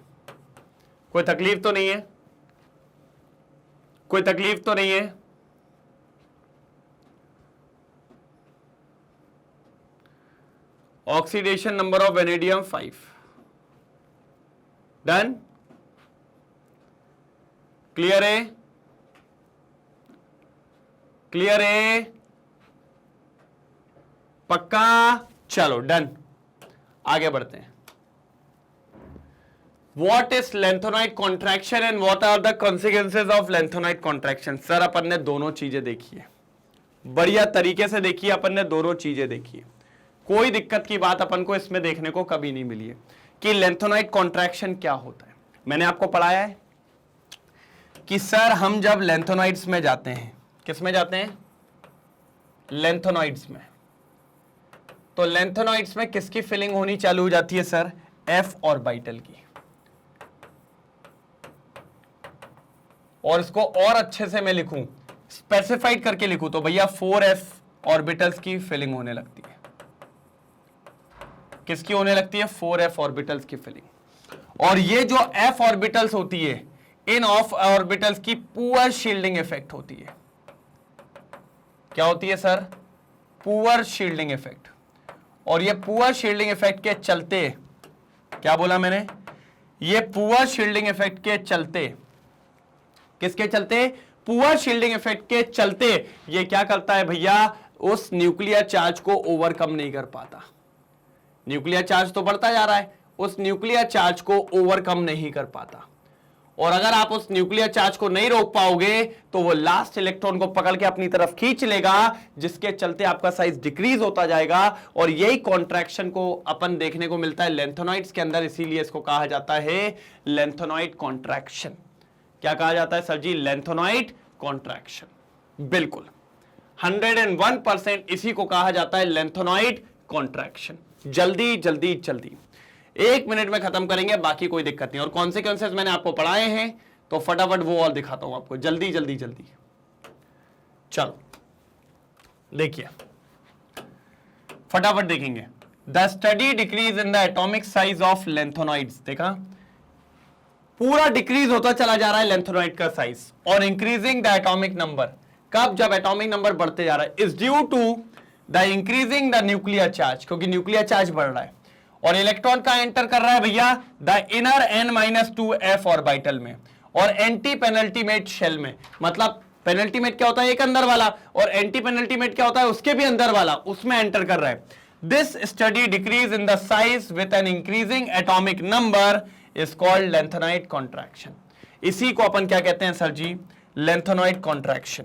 कोई तकलीफ तो नहीं है? कोई तकलीफ तो नहीं है? Oxidation number of vanadium 5। Done? Clear है? क्लियर है? पक्का? चलो डन, आगे बढ़ते हैं। What is lanthanide contraction and what are the consequences of lanthanide contraction? Sir अपन ने दोनों चीजें देखी है, बढ़िया तरीके से देखी है अपन ने, दोनों चीजें देखी है। कोई दिक्कत की बात अपन को इसमें देखने को कभी नहीं मिली है कि लैंथोनाइड कॉन्ट्रैक्शन क्या होता है। मैंने आपको पढ़ाया है कि सर हम जब लैंथोनाइड्स में जाते हैं, किस में जाते हैं? लैंथोनाइड्स में। तो लैंथोनाइड्स में किसकी फिलिंग होनी चालू हो जाती है सर? F ऑर्बिटल की। और इसको और अच्छे से मैं लिखूं, स्पेसिफाइड करके लिखूं, तो भैया 4f ऑर्बिटल्स की फिलिंग होने लगती है। किसकी होने लगती है? 4f ऑर्बिटल्स की फिलिंग। और ये जो f ऑर्बिटल्स होती है, इन ऑफ ऑर्बिटल्स की पुअर शील्डिंग इफेक्ट होती है। क्या होती है सर? Poor shielding effect. और ये पुअर शील्डिंग इफेक्ट के चलते, क्या बोला मैंने? ये पुअर शील्डिंग इफेक्ट के चलते, किसके चलते? पुअर शील्डिंग इफेक्ट के चलते ये क्या करता है भैया? उस न्यूक्लियर चार्ज को ओवरकम नहीं कर पाता। न्यूक्लियर चार्ज तो बढ़ता जा रहा है, उस न्यूक्लियर चार्ज को ओवरकम नहीं कर पाता। और अगर आप उस न्यूक्लियर चार्ज को नहीं रोक पाओगे तो वो लास्ट इलेक्ट्रॉन को पकड़ के अपनी तरफ खींच लेगा, जिसके चलते आपका साइज डिक्रीज होता जाएगा। और यही कॉन्ट्रैक्शन को अपन देखने को मिलता है लैंथोनाइड्स के अंदर, इसीलिए इसको कहा जाता है लैंथोनाइड कॉन्ट्रैक्शन। क्या कहा जाता है सर जी? लैंथोनाइड कॉन्ट्रैक्शन। बिल्कुल 101% इसी को कहा जाता है लैंथोनाइड कॉन्ट्रैक्शन। जल्दी जल्दी जल्दी 1 मिनट में खत्म करेंगे, बाकी कोई दिक्कत नहीं। और कॉन्सिक्वेंसेस मैंने आपको पढ़ाए हैं, तो फटाफट वो और दिखाता हूं आपको, जल्दी जल्दी जल्दी। चलो देखिए, फटाफट देखेंगे। The steady decrease in the atomic size of lanthanides. देखा, पूरा डिक्रीज होता चला जा रहा है लैंथोनाइड का साइज, और इंक्रीजिंग द एटॉमिक नंबर। कब? जब एटॉमिक नंबर बढ़ते जा रहा है। Is due to the increasing the nuclear charge, क्योंकि न्यूक्लियर चार्ज बढ़ रहा है और इलेक्ट्रॉन का एंटर कर रहा है भैया द इनर n-2f ऑर्बिटल में और एंटी पेनल्टीमेट शेल में। मतलब पेनल्टीमेट क्या होता है? एक अंदर वाला, और एंटी पेनल्टीमेट क्या होता है? उसके भी अंदर वाला, उसमें एंटर कर रहा है। This steady decrease in the size with an increasing atomic number is called lanthanide contraction. इसी को अपन क्या कहते हैं सर जी? लैंथोनाइड कॉन्ट्रैक्शन।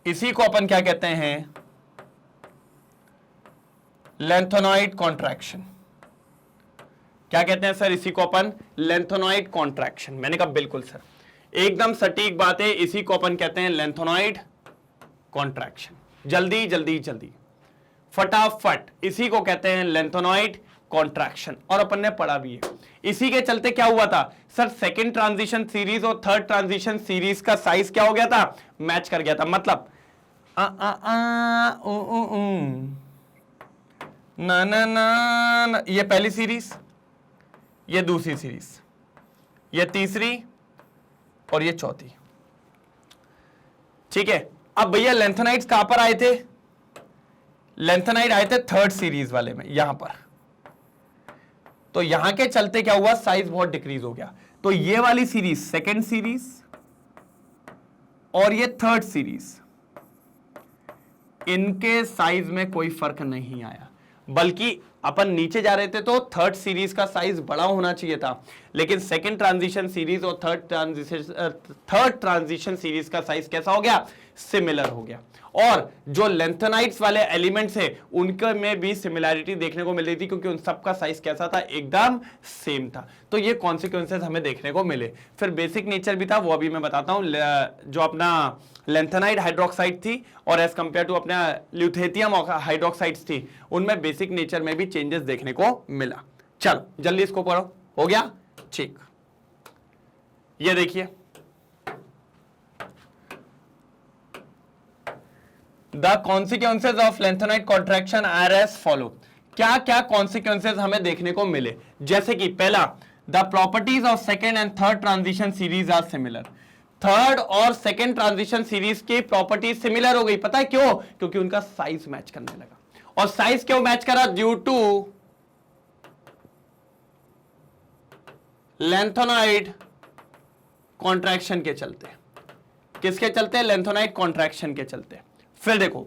इसी को अपन क्या कहते हैं, लेंथेनॉइड कॉन्ट्रैक्शन। क्या कहते हैं सर, इसी को अपन लेंथेनॉइड कॉन्ट्रैक्शन। मैंने कहा बिल्कुल सर, एकदम सटीक बात है, इसी को अपन कहते हैं लेंथेनॉइड कॉन्ट्रैक्शन। जल्दी जल्दी जल्दी फटाफट, इसी को कहते हैं लेंथेनॉइड कॉन्ट्रैक्शन, और अपन ने पढ़ा भी है। इसी के चलते क्या हुआ था सर, सेकंड ट्रांजिशन सीरीज और थर्ड ट्रांजिशन सीरीज का साइज क्या हो गया था, मैच कर गया था। मतलब ना ना ना, ये पहली सीरीज, ये दूसरी सीरीज, ये तीसरी और ये चौथी। ठीक है, अब भैया लेंथेनाइड्स कहां पर आए थे, लेंथेनाइड आए थे थर्ड सीरीज वाले में, यहां पर। तो यहां के चलते क्या हुआ, साइज बहुत डिक्रीज हो गया। तो ये वाली सीरीज सेकेंड सीरीज और ये थर्ड सीरीज, इनके साइज में कोई फर्क नहीं आया, बल्कि अपन नीचे जा रहे थे तो थर्ड सीरीज का साइज बड़ा होना चाहिए था, लेकिन सेकेंड ट्रांजिशन सीरीज और थर्ड ट्रांजिशन सीरीज का साइज कैसा हो गया, सिमिलर हो गया। और जो लेंथेनाइड्स वाले एलिमेंट्स है उनके में भी सिमिलैरिटी देखने को मिल रही थी, क्योंकि उन सबका साइज कैसा था, एकदम सेम था। तो ये कॉन्सिक्वेंसेस हमें देखने को मिले। फिर बेसिक नेचर भी था, वो अभी मैं बताता हूं। जो अपना लेंथेनाइड हाइड्रोक्साइड थी और एज कंपेयर टू अपना ल्यूथेथियम हाइड्रोक्साइड्स थी, उनमें बेसिक नेचर में भी चेंजेस देखने को मिला। चलो जल्दी इसको पढ़ो, हो गया ठीक। ये देखिए, the consequences of lanthanide contraction are as follow. क्या क्या कॉन्सिक्वेंसेज हमें देखने को मिले, जैसे कि पहला, the properties of second and third transition series are similar. Third और सेकेंड ट्रांजिशन सीरीज की प्रॉपर्टीज सिमिलर हो गई। पता है क्यों, क्योंकि उनका साइज मैच करने लगा। और साइज क्यों मैच करा, ड्यू टू लेंथेनाइड कॉन्ट्रैक्शन के चलते। किसके चलते, लेंथेनाइड कॉन्ट्रैक्शन के चलते। फिर देखो,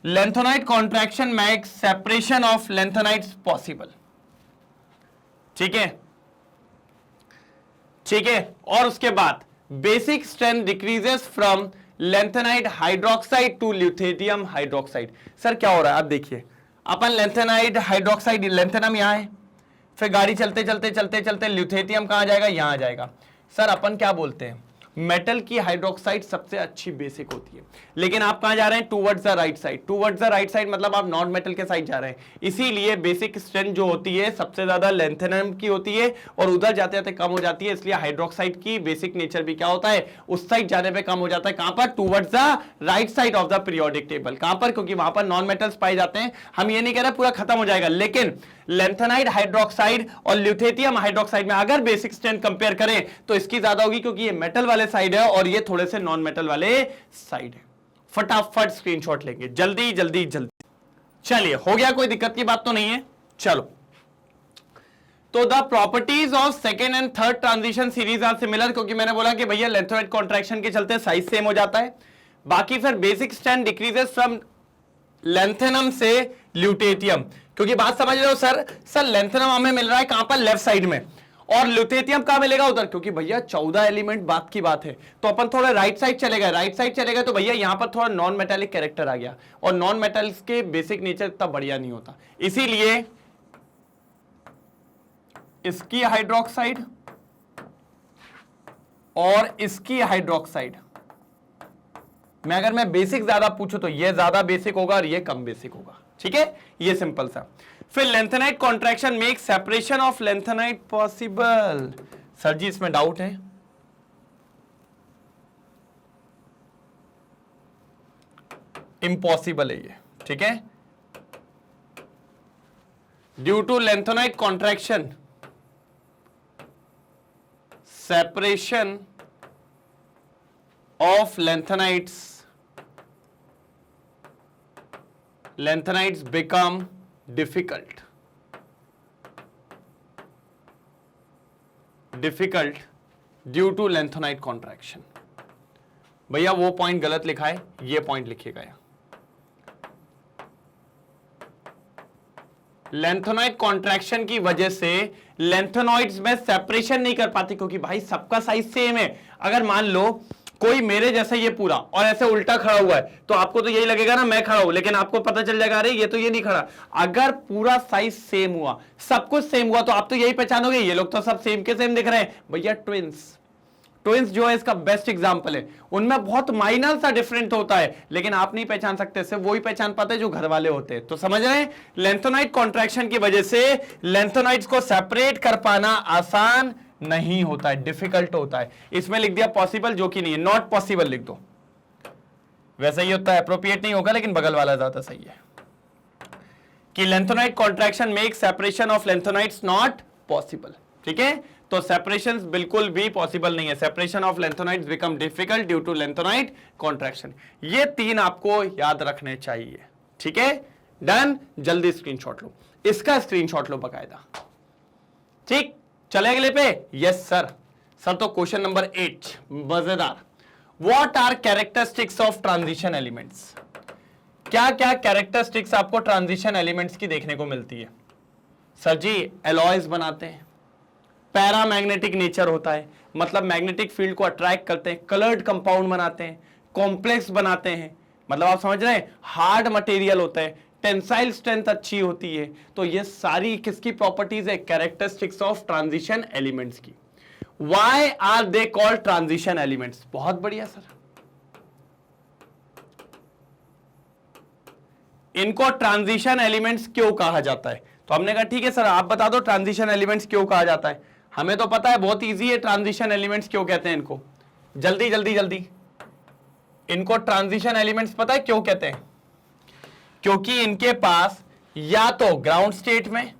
lanthanide contraction makes separation of lanthanides possible. ठीक है, ठीक है। और उसके बाद basic strength decreases from lanthanide hydroxide to lutetium hydroxide. Sir क्या हो रहा है, आप देखिए, अपन लेंथेनाइड हाइड्रोक्साइड, लेंथेनम यहां है, फिर गाड़ी चलते चलते चलते चलते ल्यूथेरियम कहां जाएगा, यहां आ जाएगा। सर अपन क्या बोलते हैं, मेटल की हाइड्रोक्साइड सबसे अच्छी बेसिक होती है, लेकिन आप कहां जा रहे हैं, towards the right side. Towards the right side मतलब आप नॉन मेटल के साइड जा रहे हैं, इसीलिए बेसिक स्ट्रेंथ जो होती है सबसे ज्यादा लेंथेनम की होती है, और उधर जाते जाते कम हो जाती है। इसलिए हाइड्रोक्साइड की बेसिक नेचर भी क्या होता है, उस साइड जाने पे कम हो जाता है। कहां पर, towards the right side of the periodic table. कहां पर, क्योंकि वहां पर नॉन मेटल्स पाए जाते हैं। हम ये नहीं कह रहे पूरा खत्म हो जाएगा, लेकिन लेंथेनाइड हाइड्रोक्साइड और ल्यूथेरियम हाइड्रोक्साइड में अगर बेसिक स्ट्रेंथ कंपेयर करें तो इसकी ज्यादा होगी, क्योंकि ये मेटल वाले साइड है और ये थोड़े से नॉन मेटल वाले साइड है। फटाफट स्क्रीनशॉट लेंगे, जल्दी जल्दी जल्दी। चलिए, हो गया, कोई दिक्कत की बात तो नहीं है। चलो, तो the properties of second and third transition series are similar, क्योंकि मैंने बोला कि भैया लेंथेनाइड कॉन्ट्रैक्शन के चलते साइज सेम हो जाता है। बाकी फिर basic strength decreases from lanthanum से ल्यूटेटियम, क्योंकि बात समझ रहे हो सर, लेंथेनम हमें मिल रहा है कहां पर, लेफ्ट साइड में, और ल्यूटेटियम कहां मिलेगा, उधर, क्योंकि भैया 14 एलिमेंट बात की बात है। तो अपन थोड़ा राइट साइड चले गए, राइट साइड चले गए तो भैया यहां पर थोड़ा नॉन मेटालिक कैरेक्टर आ गया, और नॉन मेटल्स के बेसिक नेचर इतना बढ़िया नहीं होता, इसीलिए इसकी हाइड्रोक्साइड और इसकी हाइड्रोक्साइड में अगर मैं बेसिक ज्यादा पूछूं तो ये ज्यादा बेसिक होगा और ये कम बेसिक होगा। ठीक है, ये सिंपल सा। फिर lanthanide contraction make separation of lanthanide possible. Sir ji इसमें डाउट है, इम्पॉसिबल है ये। ठीक है, due to lanthanide contraction separation of lengthenides become difficult due to lengthenide contraction। भैया वो पॉइंट गलत लिखा है, ये पॉइंट लिखिएगा। लेंथेनाइड कॉन्ट्रैक्शन की वजह से लेंथेनॉइड्स में सेपरेशन नहीं कर पाते क्योंकि भाई सबका साइज सेम है। अगर मान लो कोई मेरे जैसा ये पूरा और ऐसे उल्टा खड़ा हुआ है तो आपको तो यही लगेगा ना मैं खड़ा हूं, लेकिन आपको पता चल जाएगा अरे ये तो ये नहीं खड़ा। अगर पूरा साइज सेम हुआ, सब कुछ सेम हुआ, तो आप तो यही पहचानोगे ये लोग तो सब सेम के सेम दिख रहे हैं। भैया ट्विंस जो है इसका बेस्ट एग्जांपल है। उनमें बहुत माइनर सा डिफरेंट होता है, लेकिन आप नहीं पहचान सकते, सिर्फ वही पहचान पाते हैं जो घर वाले होते हैं। तो समझ रहे हैं, लेंथेनॉइड कॉन्ट्रैक्शन की वजह से लेंथेनॉइड्स को सेपरेट कर पाना आसान नहीं होता है, डिफिकल्ट होता है। इसमें लिख दिया पॉसिबल, जो कि नहीं है, नॉट पॉसिबल लिख दो। वैसा ही होता है, अप्रोप्रिएट नहीं होगा, लेकिन बगल वाला ज्यादा सही है कि lanthanoid contraction make separation of lanthanoids not possible. ठीक है, तो सेपरेशन बिल्कुल भी पॉसिबल नहीं है। Separation of lanthanoids become difficult due to lanthanoid contraction. ये 3 आपको याद रखने चाहिए। ठीक है, डन। जल्दी स्क्रीनशॉट लो, इसका स्क्रीनशॉट लो बकायदा। ठीक, चले अगले पे। Yes sir. तो क्वेश्चन नंबर 8 मजेदार। What are characteristics of transition elements? क्या क्या कैरेक्टरिस्टिक्स आपको ट्रांजिशन एलिमेंट्स की देखने को मिलती है? सर जी एलॉयज बनाते हैं, पैरामैग्नेटिक नेचर होता है, मतलब मैग्नेटिक फील्ड को अट्रैक्ट करते हैं, कलर्ड कंपाउंड बनाते हैं, कॉम्प्लेक्स बनाते हैं, मतलब आप समझ रहे हैं, हार्ड मटेरियल होता है, टेंसाइल स्ट्रेंथ अच्छी होती है। तो ये सारी किसकी प्रॉपर्टीज है? कैरेक्टरिस्टिक्स ऑफ ट्रांजिशन एलिमेंट्स की। Why are they called transition elements? बहुत बढ़िया सर। इनको ट्रांजिशन एलिमेंट्स क्यों कहा जाता है? तो हमने कहा ठीक है सर आप बता दो ट्रांजिशन एलिमेंट्स क्यों कहा जाता है। हमें तो पता है, बहुत इजी है ट्रांजिशन एलिमेंट्स क्यों कहते हैं इनको। जल्दी जल्दी जल्दी, इनको ट्रांजिशन एलिमेंट्स पता है क्यों कहते हैं? क्योंकि इनके पास या तो ग्राउंड स्टेट में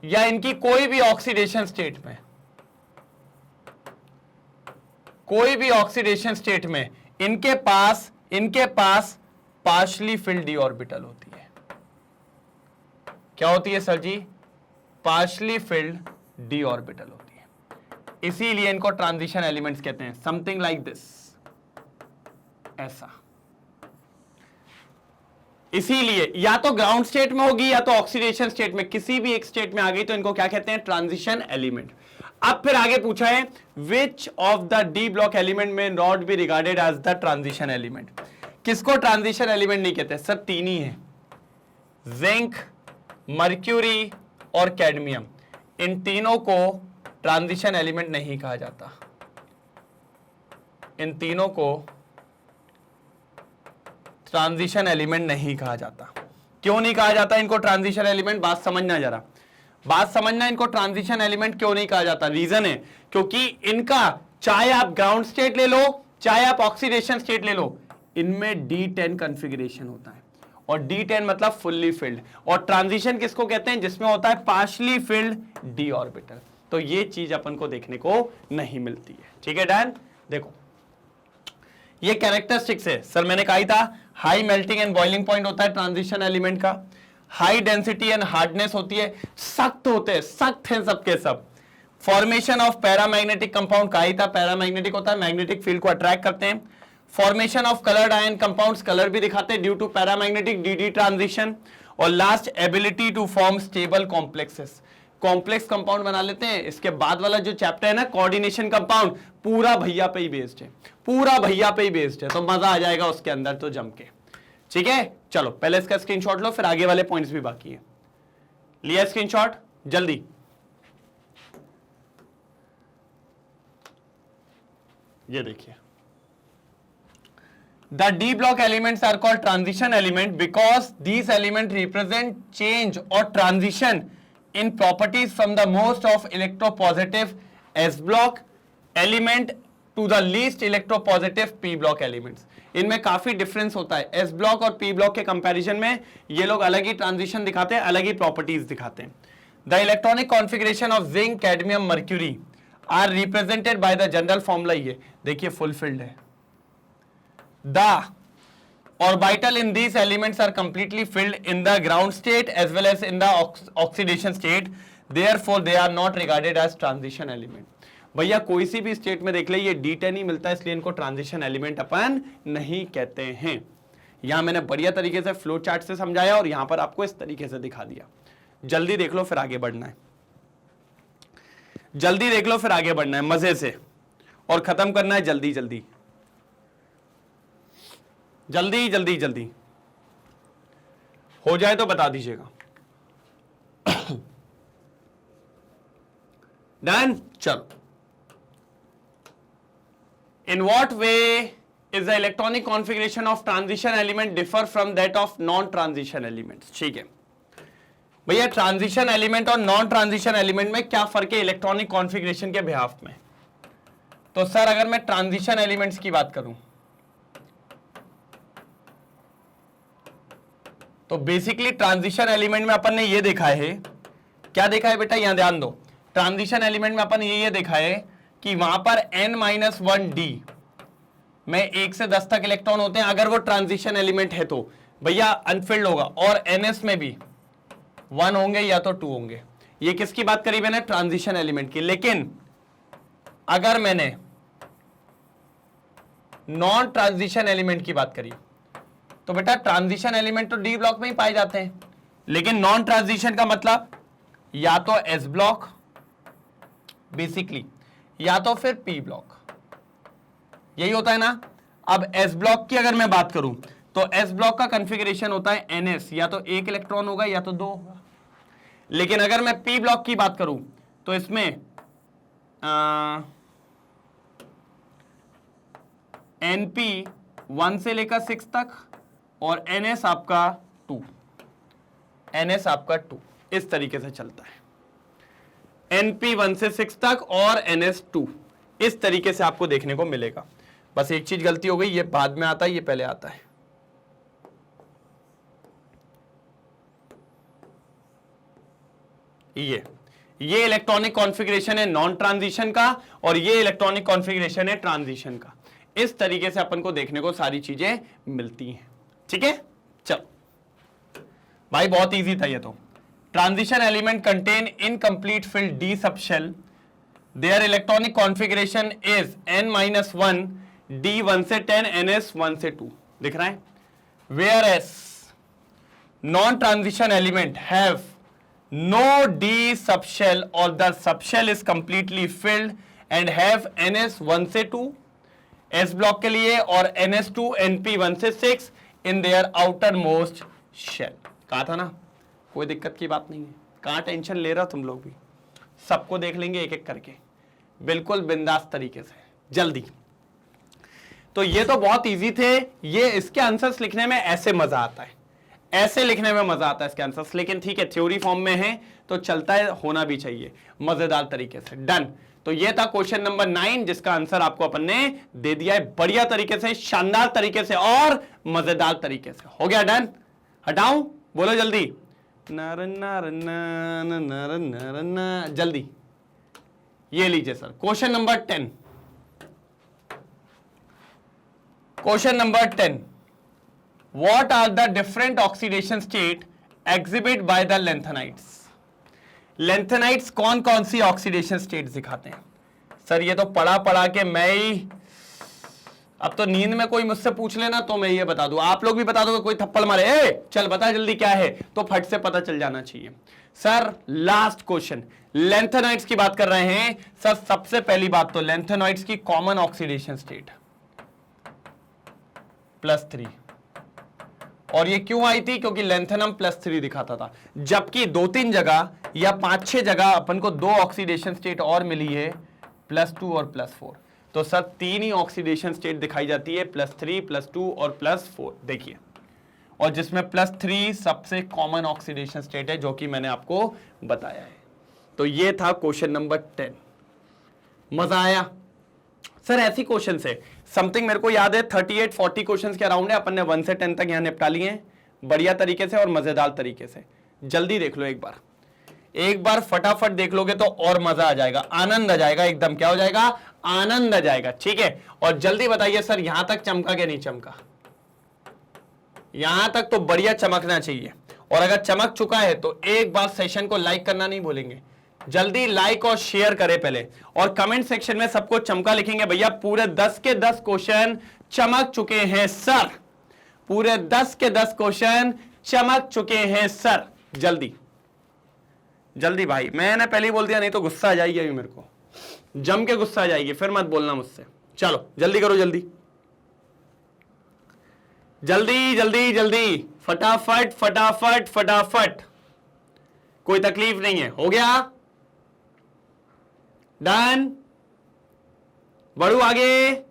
या इनकी कोई भी ऑक्सीडेशन स्टेट में, कोई भी ऑक्सीडेशन स्टेट में इनके पास पार्शली फिल्ड डी ऑर्बिटल होती है। क्या होती है सर जी? पार्शली फिल्ड डी ऑर्बिटल होती है, इसीलिए इनको ट्रांजिशन एलिमेंट्स कहते हैं। समथिंग लाइक दिस, ऐसा। इसीलिए या तो ग्राउंड स्टेट में होगी या तो ऑक्सीडेशन स्टेट में, किसी भी एक स्टेट में आ गई तो इनको क्या कहते हैं? Transition element. अब फिर आगे पूछा है which of the D block element में not be regarded as the transition element? किसको ट्रांजिशन एलिमेंट नहीं कहते? सर 3 ही है, जिंक, मर्क्यूरी और कैडमियम। इन तीनों को ट्रांजिशन एलिमेंट नहीं कहा जाता। इन तीनों को ट्रांजिशन एलिमेंट नहीं कहा जाता। क्यों नहीं कहा जाता इनको ट्रांजिशन एलिमेंट? बात समझना जरा, बात समझना। इनको ट्रांजिशन एलिमेंट क्यों नहीं कहा जाता? रीजन है क्योंकि इनका चाहे आप ग्राउंड स्टेट ले लो चाहे आप ऑक्सीडेशन स्टेट ले लो, इनमें D10 कॉन्फ़िगरेशन होता है, और D10 मतलब फुल्ली फिल्ड। और ट्रांजिशन किसको कहते हैं? जिसमें होता है पार्शली फिल्ड डी ऑर्बिटल। तो ये चीज अपन को देखने को नहीं मिलती है। ठीक है डन। देखो ये कैरेक्टरिस्टिक्स है सर, मैंने कहा ही था high melting and boiling point होता है ट्रांजिशन एलिमेंट का, हाई डेंसिटी एंड हार्डनेस होती है, सख्त होते हैं, सख्त हैं सबके सब। फॉर्मेशन ऑफ पैरामैग्नेटिक कंपाउंड का ही था, पैरामैग्नेटिक होता है, मैग्नेटिक फील्ड को अट्रैक्ट करते हैं। Formation of coloured ion compounds, colour भी दिखाते हैं due to paramagnetic D transition. और last ability to form stable complexes, complex compound बना लेते हैं। इसके बाद वाला जो चैप्टर है ना कोऑर्डिनेशन कंपाउंड, पूरा भैया पे ही बेस्ड है, पूरा भैया पे ही बेस्ड है, तो मजा आ जाएगा उसके अंदर तो जम के। ठीक है, चलो पहले इसका स्क्रीनशॉट लो, फिर आगे वाले पॉइंट्स भी बाकी है। लिया स्क्रीनशॉट? जल्दी। ये देखिए, the D block elements are called transition element because these elements represent change or transition in properties from the most of electropositive S block element to the least electropositive P block elements. इनमें काफी डिफरेंस होता है। S block और P block के कंपैरिजन में ये लोग अलग ही ट्रांजिशन दिखाते हैं, अलग ही प्रॉपर्टीज दिखाते हैं। The electronic configuration of zinc, cadmium, mercury are represented by the general formula। ये देखिए फुलफिल्ड है। The orbital in these elements are completely filled in the ground state as well as in the oxidation state, therefore they are not regarded as transition element। भैया कोई सी भी स्टेट में देख ले ये D10 ही मिलता है, इसलिए इनको ट्रांजिशन एलिमेंट अपन नहीं कहते हैं। यहां मैंने बढ़िया तरीके से फ्लो चार्ट से समझाया और यहां पर आपको इस तरीके से दिखा दिया। जल्दी देख लो फिर आगे बढ़ना है, जल्दी देख लो फिर आगे बढ़ना है मजे से, और खत्म करना है जल्दी जल्दी जल्दी जल्दी जल्दी। हो जाए तो बता दीजिएगा। डन, चलो। In what way is the electronic configuration of transition element differ from that of non transition elements? ठीक है भैया, ट्रांजिशन एलिमेंट और नॉन ट्रांजिशन एलिमेंट में क्या फर्क है इलेक्ट्रॉनिक कॉन्फ़िगरेशन के बिहाफ में? तो सर अगर मैं ट्रांजिशन एलिमेंट्स की बात करूं तो बेसिकली ट्रांजिशन एलिमेंट में अपन ने ये देखा है, क्या देखा है बेटा, यहां ध्यान दो। ट्रांजिशन एलिमेंट में अपन ये देखा है कि वहां पर n-1d में 1 से 10 तक इलेक्ट्रॉन होते हैं अगर वो ट्रांजिशन एलिमेंट है तो भैया अनफिल्ड होगा, और ns में भी 1 होंगे या तो 2 होंगे। ये किसकी बात करी मैंने? ट्रांजिशन एलिमेंट की। लेकिन अगर मैंने नॉन ट्रांजिशन एलिमेंट की बात करी तो बेटा ट्रांजिशन एलिमेंट तो डी ब्लॉक में ही पाए जाते हैं, लेकिन नॉन ट्रांजिशन का मतलब या तो एस ब्लॉक बेसिकली, या तो फिर पी ब्लॉक, यही होता है ना। अब एस ब्लॉक की अगर मैं बात करूं तो एस ब्लॉक का कॉन्फ़िगरेशन होता है एनएस, या तो 1 इलेक्ट्रॉन होगा या तो 2 होगा। लेकिन अगर मैं पी ब्लॉक की बात करूं तो इसमें एनपी 1 से लेकर 6 तक और एनएस आपका 2, एनएस आपका 2, इस तरीके से चलता है। एनपी 1 से 6 तक और एनएस 2, इस तरीके से आपको देखने को मिलेगा। बस एक चीज गलती हो गई, ये बाद में आता है, ये पहले आता है। ये इलेक्ट्रॉनिक कॉन्फ़िगरेशन है नॉन ट्रांजिशन का, और ये इलेक्ट्रॉनिक कॉन्फ़िगरेशन है ट्रांजिशन का। इस तरीके से अपन को देखने को सारी चीजें मिलती हैं। ठीक है, चलो भाई, बहुत इजी था ये तो। Transition element contain incomplete filled d subshell, their electronic configuration is n-1 d 1 से 10 ns 1 से 2, दिख रहा है। Whereas non transition element have no d subshell or the subshell is completely filled and have ns 1 से 2 s block के लिए, और ns 2 np 1 से 6 in their outermost shell। कहा था ना, कोई दिक्कत की बात नहीं है, कहाँ टेंशन ले रहा तुम लोग भी, सबको देख लेंगे एक एक करके, बिल्कुल बिंदास तरीके से, जल्दी। तो ये तो बहुत इजी थे, ये इसके आंसर्स लिखने में ऐसे मजा आता है, ऐसे लिखने में मजा आता है इसके आंसर्स। लेकिन ठीक है, थ्योरी फॉर्म में है तो चलता है, होना भी चाहिए मजेदार तरीके से। डन। तो ये था क्वेश्चन नंबर 9, जिसका आंसर आपको अपन ने दे दिया है बढ़िया तरीके से, शानदार तरीके से और मजेदार तरीके से। हो गया डन? हटाऊं? बोलो जल्दी, नर नर नर नर नर नर, जल्दी। ये लीजिए sir, question number 10। Question number 10, what are the different oxidation state exhibit by the lanthanides? Lanthanides कौन कौन सी ऑक्सीडेशन स्टेट दिखाते हैं? सर ये तो पढ़ा पढ़ा के मैं ही, अब तो नींद में कोई मुझसे पूछ लेना तो मैं ये बता दूं, आप लोग भी बता दोगे, कोई थप्पड़ मारे ए चल बता जल्दी क्या है, तो फट से पता चल जाना चाहिए। सर लास्ट क्वेश्चन, लैंथेनाइड्स की बात कर रहे हैं सर। सबसे पहली बात तो लैंथेनाइड्स की कॉमन ऑक्सीडेशन स्टेट +3, और ये क्यों आई थी? क्योंकि लैंथेनम +3 दिखाता था, जबकि 2-3 जगह या 5-6 जगह अपन को 2 ऑक्सीडेशन स्टेट और मिली है, +2 और +4। तो सर 3 ही ऑक्सीडेशन स्टेट दिखाई जाती है, +3, +2 और +4, देखिए। और जिसमें +3 सबसे कॉमन ऑक्सीडेशन स्टेट है, जो कि मैंने आपको बताया है। तो ये था क्वेश्चन नंबर 10। मजा आया सर? ऐसी क्वेश्चन से समथिंग मेरे को याद है 38-40 क्वेश्चंस के अराउंड है, अपन ने 1 से 10 तक यहाँ निपटा लिए हैं बढ़िया तरीके से और मजेदार तरीके से। जल्दी देख लो एक बार फटाफट देख लोगे तो और मजा आ जाएगा, आनंद आ जाएगा एकदम। क्या हो जाएगा? आनंद आ जाएगा। ठीक है, और जल्दी बताइए सर यहां तक चमका क्या नहीं चमका? यहां तक तो बढ़िया चमकना चाहिए, और अगर चमक चुका है तो एक बार सेशन को लाइक करना नहीं भूलेंगे। जल्दी लाइक और शेयर करें पहले, और कमेंट सेक्शन में सबको चमका लिखेंगे भैया पूरे 10 के 10 क्वेश्चन चमक चुके हैं सर, पूरे 10 के 10 क्वेश्चन चमक चुके हैं सर। जल्दी जल्दी भाई, मैंने पहले ही बोल दिया, नहीं तो गुस्सा आ जाएगी अभी मेरे को, जम के गुस्सा आ जाएगी, फिर मत बोलना मुझसे। चलो जल्दी करो, जल्दी जल्दी जल्दी जल्दी, फटाफट फटाफट फटाफट, कोई तकलीफ नहीं है। हो गया, डन, बढ़ू आगे।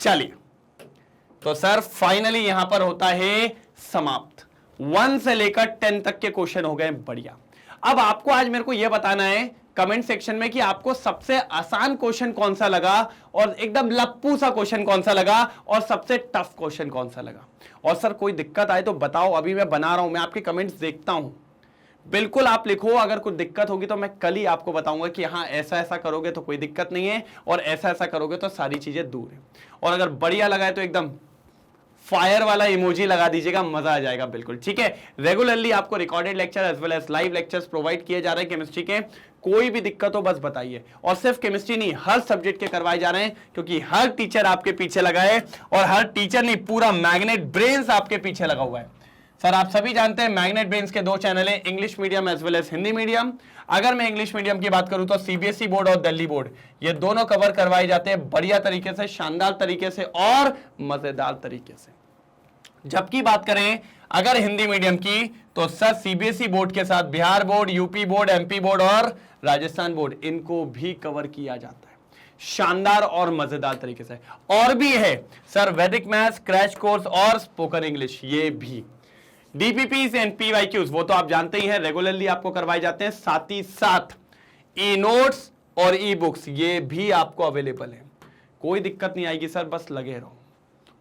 चलिए, तो सर फाइनली यहां पर होता है समाप्त। 1 से लेकर 10 तक के क्वेश्चन हो गए, बढ़िया। अब आपको आज मेरे को यह बताना है कमेंट सेक्शन में कि आपको सबसे आसान क्वेश्चन कौन सा लगा और एकदम लप्पू सा क्वेश्चन कौन सा लगा और सबसे टफ क्वेश्चन कौन सा लगा। और सर कोई दिक्कत आए तो बताओ, अभी मैं बना रहा हूं, मैं आपके कमेंट्स देखता हूं, बिल्कुल आप लिखो। अगर कुछ दिक्कत होगी तो मैं कल ही आपको बताऊंगा कि हाँ ऐसा ऐसा करोगे तो कोई दिक्कत नहीं है और ऐसा ऐसा करोगे तो सारी चीजें दूर है। और अगर बढ़िया लगा है तो एकदम फायर वाला इमोजी लगा दीजिएगा, मजा आ जाएगा, बिल्कुल ठीक है। रेगुलरली आपको recorded lecture as well as live lectures provide किए जा रहे हैं केमिस्ट्री के। कोई भी दिक्कत हो बस बताइए, और सिर्फ केमिस्ट्री नहीं, हर सब्जेक्ट के करवाए जा रहे हैं, क्योंकि हर टीचर आपके पीछे लगा है, और हर टीचर नहीं, पूरा मैग्नेट ब्रेन्स आपके पीछे लगा हुआ है। सर आप सभी जानते हैं मैग्नेट ब्रेन्स के 2 चैनल हैं, English medium as well as Hindi medium. अगर मैं इंग्लिश मीडियम की बात करूं तो सीबीएसई बोर्ड और दिल्ली बोर्ड, ये दोनों कवर करवाए जाते हैं बढ़िया तरीके से, शानदार तरीके से और मजेदार तरीके से। जबकि बात करें अगर हिंदी मीडियम की, तो सर सीबीएसई बोर्ड के साथ Bihar board, UP board, MP board और राजस्थान बोर्ड, इनको भी कवर किया जाता है शानदार और मजेदार तरीके से। और भी है सर वैदिक मैथ्स क्रैश कोर्स और स्पोकन इंग्लिश, ये भी डीपीपीस एंड पीवाईक्यूज, वो तो आप जानते ही हैं, रेगुलरली आपको करवाए जाते हैं। साथ ही साथ ई नोट्स और ई बुक्स, ये भी आपको अवेलेबल है। कोई दिक्कत नहीं आएगी सर, बस लगे रहो,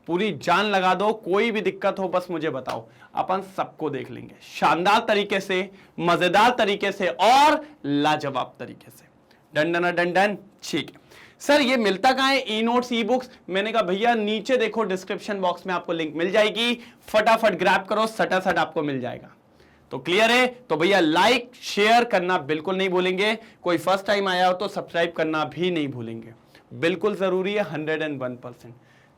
पूरी जान लगा दो, कोई भी दिक्कत हो बस मुझे बताओ, अपन सबको देख लेंगे शानदार तरीके से, मजेदार तरीके से और लाजवाब तरीके से। डन डन डन डन, ठीक है। सर ये मिलता कहां है ई नोट्स ई बुक्स? मैंने कहा भैया नीचे देखो डिस्क्रिप्शन बॉक्स में आपको लिंक मिल जाएगी, फटाफट ग्रैब करो, सटासट आपको मिल जाएगा। तो क्लियर है? तो भैया लाइक शेयर करना बिल्कुल नहीं भूलेंगे, कोई फर्स्ट टाइम आया हो तो सब्सक्राइब करना भी नहीं भूलेंगे, बिल्कुल जरूरी है, 101%।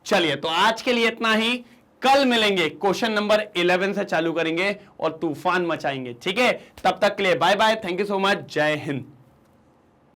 चलिए तो आज के लिए इतना ही, कल मिलेंगे, क्वेश्चन नंबर 11 से चालू करेंगे और तूफान मचाएंगे, ठीक है? तब तक के लिए bye bye, thank you so much, जय हिंद।